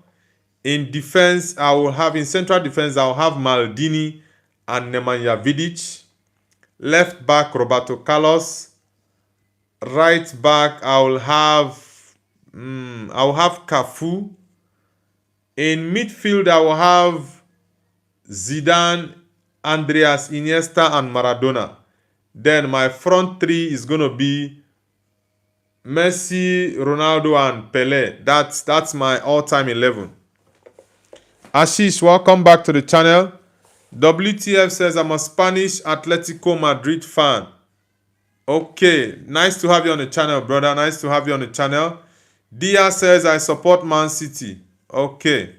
In defense, in central defense, I will have Maldini and Nemanja Vidic. Left back, Roberto Carlos. Right back, I will have Cafu. In midfield, I will have Zidane, Andreas Iniesta, and Maradona. Then my front three is going to be Messi, Ronaldo, and Pelé. That's my all-time 11. Ashish, welcome back to the channel. WTF says, I'm a Spanish Atletico Madrid fan. Okay, nice to have you on the channel, brother. Nice to have you on the channel. Dia says, I support Man City. Okay.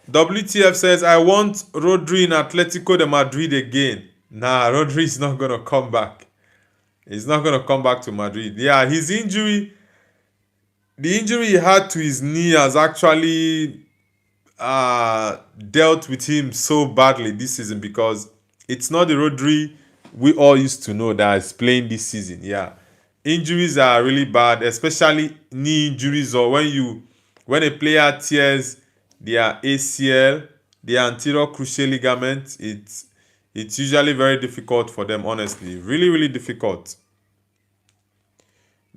WTF says, I want Rodri in Atletico de Madrid again. Nah, Rodri is not going to come back. He's not going to come back to Madrid. Yeah, his injury, the injury he had to his knee has actually dealt with him so badly this season, because it's not the Rodri we all used to know that is playing this season. Yeah, injuries are really bad, especially knee injuries, or when a player tears their ACL, the anterior cruciate ligament. It's usually very difficult for them, honestly. Really, really difficult.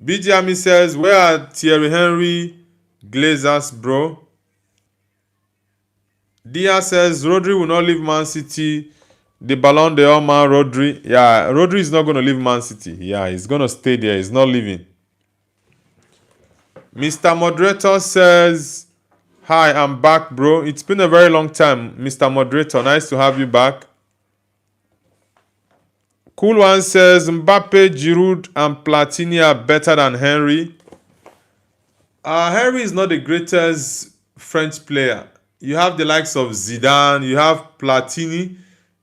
BJ Ami says, where are Thierry Henry Glazers, bro? Dia says, Rodri will not leave Man City. The Ballon d'Or man, Rodri. Yeah, Rodri is not going to leave Man City. Yeah, he's going to stay there. He's not leaving. Mr. Moderator says, hi, I'm back, bro. It's been a very long time, Mr. Moderator. Nice to have you back. Cool One says, Mbappe, Giroud, and Platini are better than Henry. Henry is not the greatest French player. You have the likes of Zidane, you have Platini,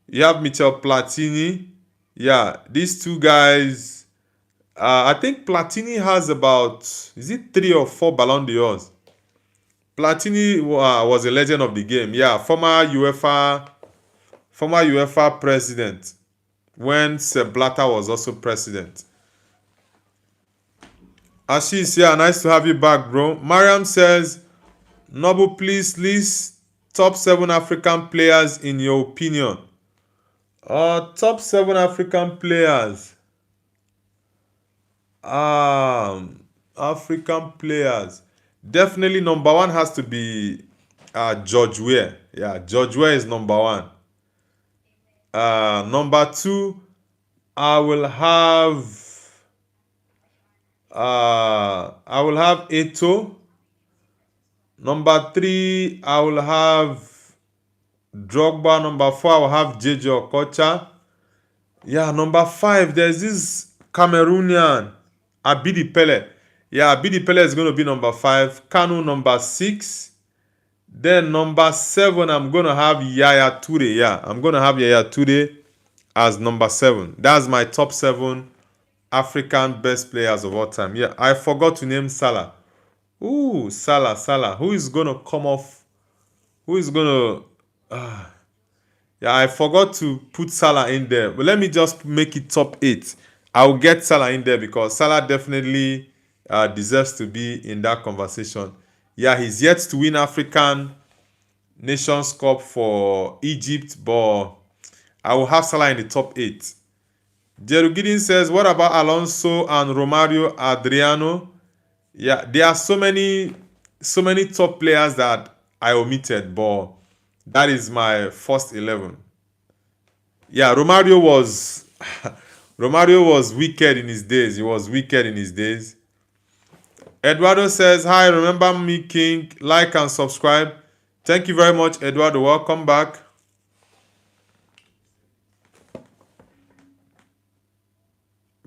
you have Michel Platini. Yeah, these two guys. I think Platini has about, is it 3 or 4 Ballon d'Ors? Platini was a legend of the game. Yeah, former UEFA president when Sepp Blatter was also president. Ashish, yeah, nice to have you back, bro. Mariam says, Noble, please list top 7 African players in your opinion. Top 7 African players. African players. Definitely number 1 has to be George Weah. Yeah, George Weah is number 1. Number 2, I will have Eto'o. Number 3, I will have Drogba. Number 4, I will have JJ Okocha. Yeah, number 5, there's this Cameroonian, Abidi Pele. Yeah, Abidi Pele is going to be number 5. Kanu number 6. Then number 7, I'm going to have Yaya Toure. Yeah, I'm going to have Yaya Toure as number 7. That's my top 7 African best players of all time. Yeah, I forgot to name Salah. Ooh, Salah. Who is going to come off? Who is going to... yeah, I forgot to put Salah in there. But let me just make it top 8. I'll get Salah in there because Salah definitely deserves to be in that conversation. Yeah, he's yet to win African Nations Cup for Egypt, but I will have Salah in the top 8. Jeru Gideon says, what about Alonso and Romario Adriano? Yeah, there are so many top players that I omitted, but that is my first 11. Yeah, Romario was wicked in his days. He was wicked in his days. Eduardo says, hi, remember me, King. Like and subscribe. Thank you very much, Eduardo. Welcome back.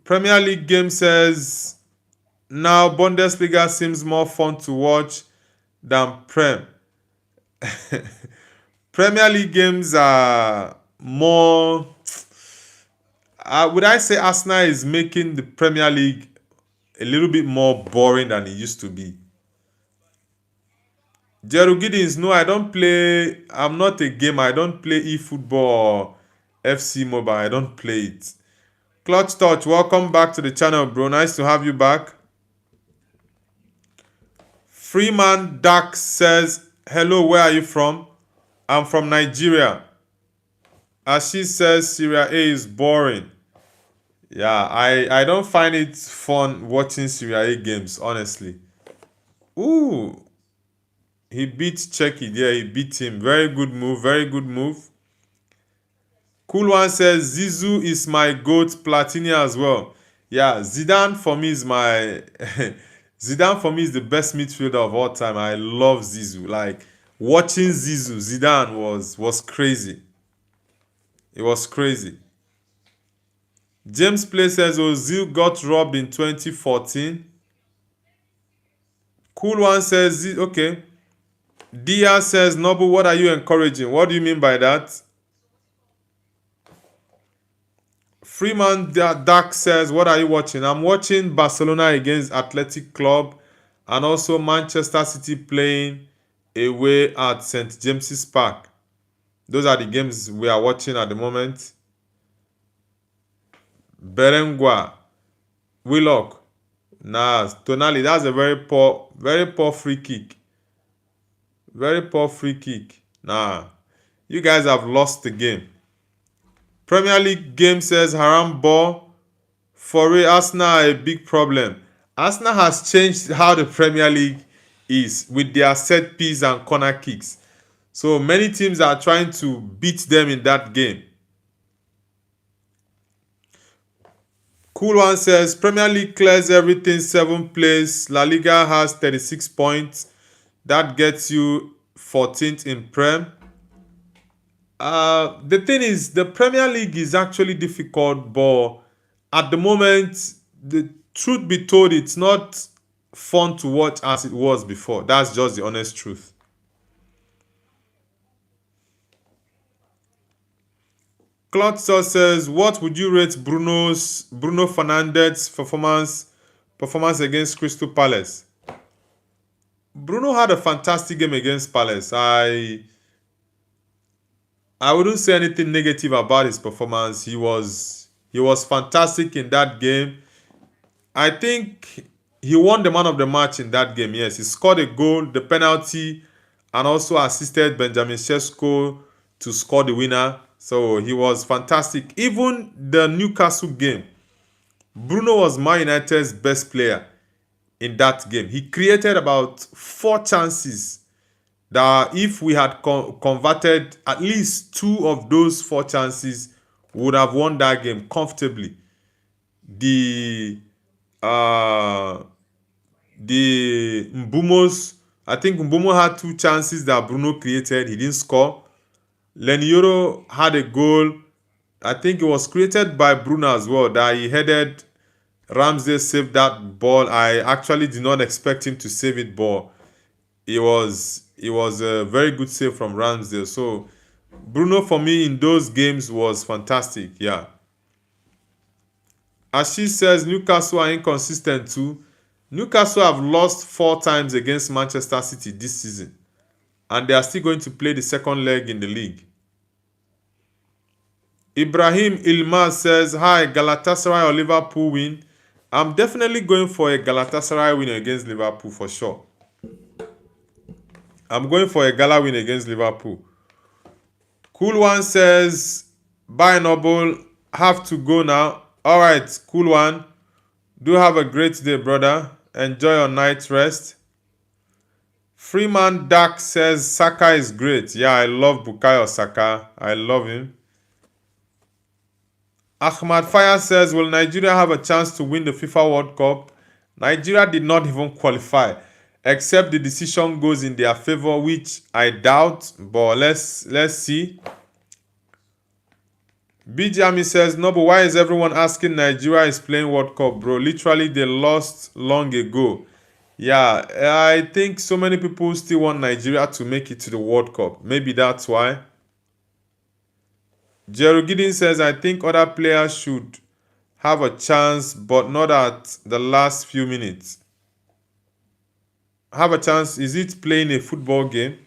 Premier League game says, now Bundesliga seems more fun to watch than Prem. Premier League games are more... would I say Arsenal is making the Premier League a little bit more boring than it used to be? Jeru Giddins, no, I don't play. I'm not a gamer. I don't play eFootball or FC Mobile. I don't play it. Clutch Touch, welcome back to the channel, bro. Nice to have you back. Freeman Dax says, hello, where are you from? I'm from Nigeria. Ashi says, Syria A is boring. Yeah, I don't find it fun watching Syria A games, honestly. Ooh, he beat Czechia. Yeah, he beat him. Very good move, very good move. Cool One says, Zizou is my GOAT, Platini as well. Yeah, Zidane for me is my... Zidane for me is the best midfielder of all time. I love Zizou. Like, watching Zizou, Zidane was crazy. It was crazy. James Play says Ozil got robbed in 2014. Cool One says, okay. Dia says, Noble, what are you encouraging? What do you mean by that? Freeman Dark says, what are you watching? I'm watching Barcelona against Athletic Club and also Manchester City playing away at St. James's Park. Those are the games we are watching at the moment. Berengua, Willock, Nas, Tonali, that's a very poor free kick. Very poor free kick. Nah, you guys have lost the game. Premier League game says Haram Ball. For real, Arsenal are a big problem. Arsenal has changed how the Premier League is with their set piece and corner kicks. So many teams are trying to beat them in that game. Cool One says Premier League clears everything 7th place. La Liga has 36 points. That gets you 14th in Prem. The thing is, the Premier League is actually difficult, but at the moment, the truth be told, it's not fun to watch as it was before. That's just the honest truth. Claude says, what would you rate Bruno Fernandez's performance against Crystal Palace? Bruno had a fantastic game against Palace. I wouldn't say anything negative about his performance. He was fantastic in that game. I think he won the man of the match in that game. Yes, he scored a goal, the penalty, and also assisted Benjamin Sesko to score the winner. So he was fantastic. Even the Newcastle game, Bruno was Man United's best player in that game. He created about 4 chances that if we had converted at least 2 of those 4 chances, we would have won that game comfortably. The Mbumos, I think Mbumo had 2 chances that Bruno created. He didn't score. Lenioro had a goal. I think it was created by Bruno as well, that he headed. Ramsey saved that ball. I actually did not expect him to save it, but it was a very good save from Ramsey. So Bruno for me in those games was fantastic. Yeah. As she says, Newcastle are inconsistent too. Newcastle have lost 4 times against Manchester City this season, and they are still going to play the second leg in the league. Ibrahim Ilmaz says, hi, Galatasaray or Liverpool win? I'm definitely going for a Galatasaray win against Liverpool for sure. I'm going for a Gala win against Liverpool. Cool One says, bye Noble, have to go now. All right, Cool One. Do have a great day, brother. Enjoy your night rest. Freeman Dark says, Saka is great. Yeah, I love Bukayo Saka. I love him. Ahmad Fire says, will Nigeria have a chance to win the FIFA World Cup? Nigeria did not even qualify, except the decision goes in their favor, which I doubt, but let's see. Bijami says, no, but why is everyone asking Nigeria is playing World Cup, bro? Literally, they lost long ago. Yeah, I think so many people still want Nigeria to make it to the World Cup. Maybe that's why. Jerry Giddens says, I think other players should have a chance, but not at the last few minutes. Have a chance? Is it playing a football game?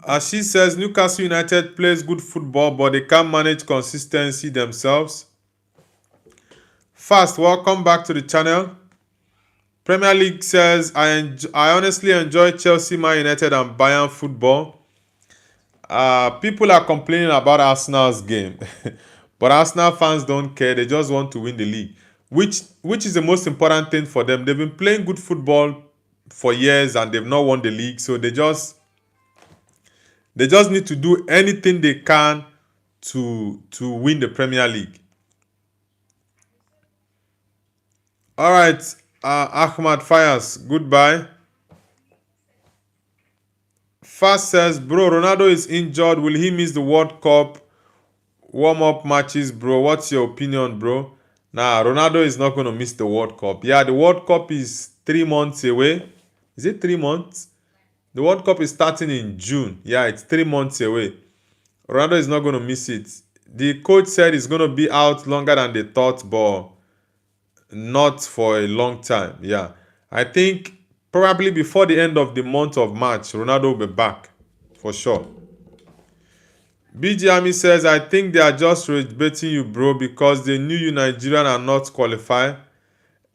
As she says, Newcastle United plays good football, but they can't manage consistency themselves. Fast, welcome back to the channel. Premier League says, I honestly enjoy Chelsea, Man United, and Bayern football. People are complaining about Arsenal's game, but Arsenal fans don't care. They just want to win the league, which is the most important thing for them. They've been playing good football for years and they've not won the league, so they just need to do anything they can to win the Premier League. All right, Ahmad Fayas, goodbye. Fast says, bro, Ronaldo is injured. Will he miss the World Cup warm-up matches, bro? What's your opinion, bro? Nah, Ronaldo is not going to miss the World Cup. Yeah, the World Cup is 3 months away. Is it 3 months? The World Cup is starting in June. Yeah, it's 3 months away. Ronaldo is not going to miss it. The coach said he's going to be out longer than they thought, but not for a long time. Yeah, I think probably before the end of the month of March, Ronaldo will be back for sure. BG Army says, I think they are just rage baiting you, bro, because they knew you Nigerian are not qualified.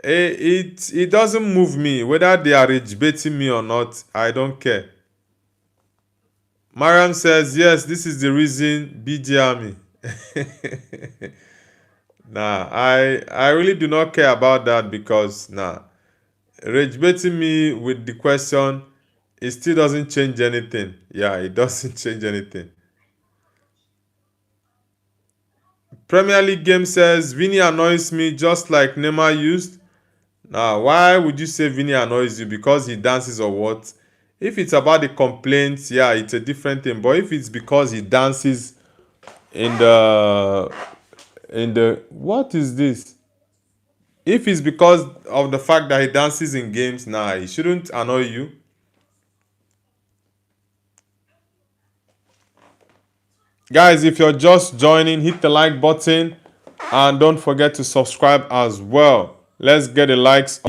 It doesn't move me whether they are rage baiting me or not. I don't care. Mariam says, yes, this is the reason, BG Army. Nah, I really do not care about that because rage baiting me with the question, it still doesn't change anything. Yeah, it doesn't change anything. Premier League game says Vinny annoys me just like Neymar used. Now, why would you say Vinny annoys you? Because he dances or what? If it's about the complaints, yeah, it's a different thing. But if it's because he dances in the what is this? If it's because of the fact that he dances in games, he shouldn't annoy you. Guys, if you're just joining, hit the like button and don't forget to subscribe as well. Let's get the likes.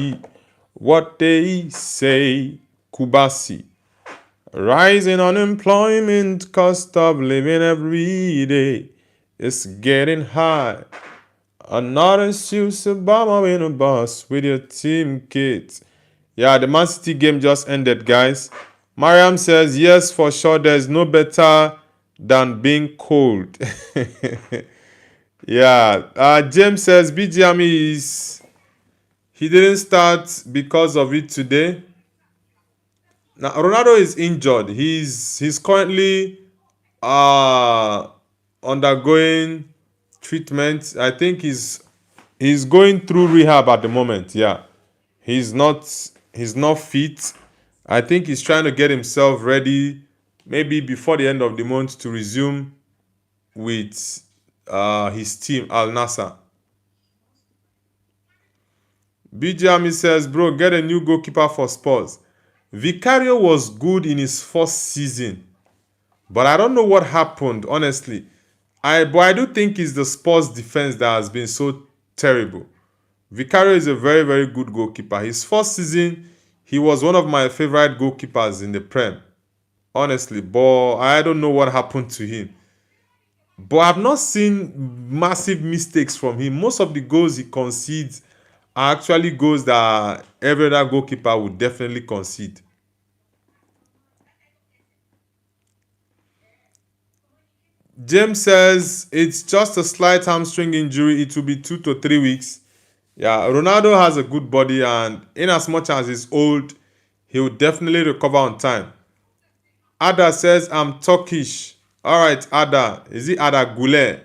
What they say, Kubasi. Rising unemployment, cost of living every day. It's getting high. Another excuse Obama in a bus with your team kids. Yeah, the Man City game just ended, guys. Mariam says, yes, for sure, there's no better than being cold. Yeah. James says, BGM he didn't start because of it today. Now, Ronaldo is injured. He's currently undergoing treatment. I think he's going through rehab at the moment. Yeah. He's not fit. I think he's trying to get himself ready maybe before the end of the month to resume with his team Al Nassr. BJ says, bro, get a new goalkeeper for Spurs. Vicario was good in his first season, but I don't know what happened, honestly. But I do think it's the Spurs defense that has been so terrible. Vicario is a very, very good goalkeeper. His first season, he was one of my favorite goalkeepers in the Prem. Honestly, but I don't know what happened to him. But I've not seen massive mistakes from him. Most of the goals he concedes are actually goals that every other goalkeeper would definitely concede. James says it's just a slight hamstring injury. It will be 2 to 3 weeks. Yeah, Ronaldo has a good body, and in as much as he's old, he will definitely recover on time. Ada says, I'm Turkish. All right, Ada. Is it Ada Gule?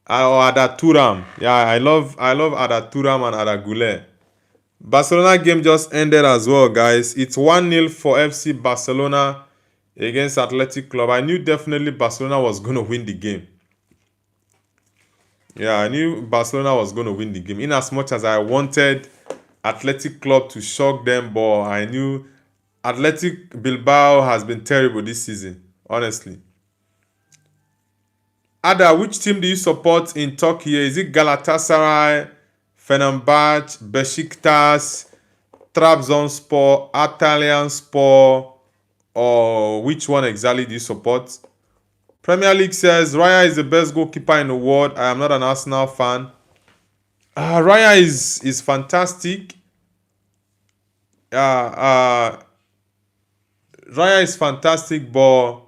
Or Ada Turam? Yeah, I love Ada Turam and Ada Gule. Barcelona game just ended as well, guys. It's 1-0 for FC Barcelona against Athletic Club. I knew definitely Barcelona was going to win the game. Yeah, I knew Barcelona was going to win the game. In as much as I wanted Athletic Club to shock them, but I knew Athletic Bilbao has been terrible this season, honestly. Ada, which team do you support in Turkey? Is it Galatasaray, Fenerbahce, Besiktas, Trabzonspor, Antalyaspor, or which one exactly do you support? Premier League says Raya is the best goalkeeper in the world. I am not an Arsenal fan. Raya is fantastic. Raya is fantastic, but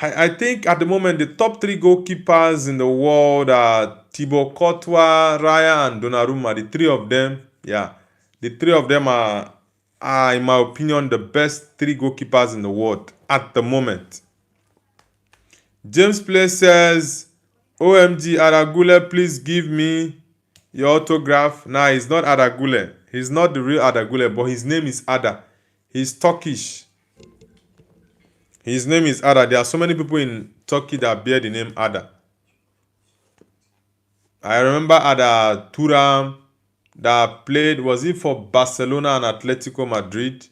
I think at the moment the top 3 goalkeepers in the world are Thibaut Courtois, Raya, and Donnarumma. The three of them, the three of them are, in my opinion, the best 3 goalkeepers in the world at the moment. James Play says, OMG Aragule, please give me your autograph. Nah, he's not Aragule. He's not the real Aragule, but his name is Ada. He's Turkish. His name is Ada. There are so many people in Turkey that bear the name Ada. I remember Ada Turam that played, was it for Barcelona and Atletico Madrid?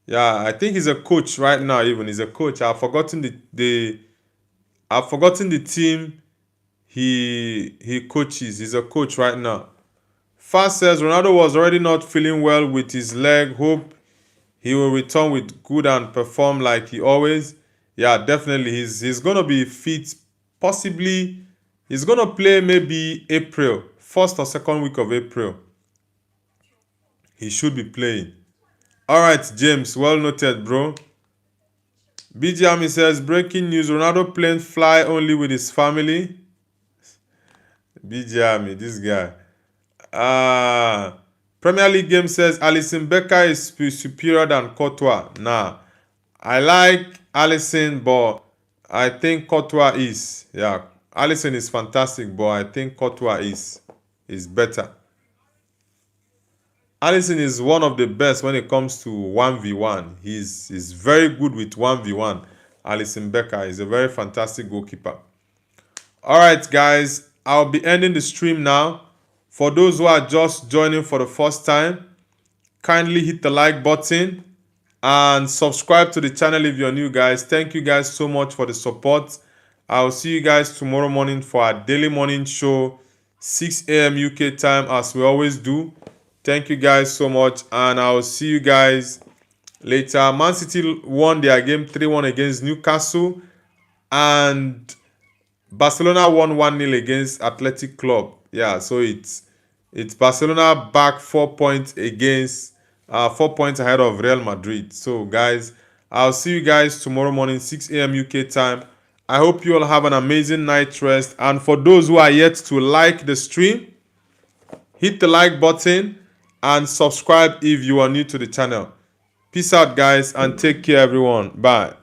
Yeah, I think he's a coach right now. Even he's a coach. I've forgotten the team he coaches. He's a coach right now. Fast says Ronaldo was already not feeling well with his leg. Hope he will return with good and perform like he always. Yeah, definitely. He's gonna be fit. Possibly, he's gonna play maybe April, first or second week of April. He should be playing. All right, James. Well noted, bro. BG Army says breaking news: Ronaldo plane fly only with his family. BG Army, this guy. Premier League game says Alisson Becker is superior than Courtois. Nah, I like Alisson, but I think Courtois is. Yeah, Alisson is fantastic, but I think Courtois is better. Alisson is one of the best when it comes to 1v1. He's very good with 1v1. Alisson Becker is a very fantastic goalkeeper. All right, guys, I'll be ending the stream now. For those who are just joining for the first time, kindly hit the like button and subscribe to the channel if you're new, guys. Thank you guys so much for the support. I'll see you guys tomorrow morning for our daily morning show, 6 a.m. UK time, as we always do. Thank you guys so much, and I'll see you guys later. Man City won their game 3-1 against Newcastle, and Barcelona won 1-0 against Athletic Club. Yeah, so it's Barcelona back 4 points against 4 points ahead of Real Madrid. So guys, I'll see you guys tomorrow morning, 6 a.m. UK time. I hope you all have an amazing night rest. And for those who are yet to like the stream, hit the like button and subscribe if you are new to the channel. Peace out, guys, and take care, everyone. Bye.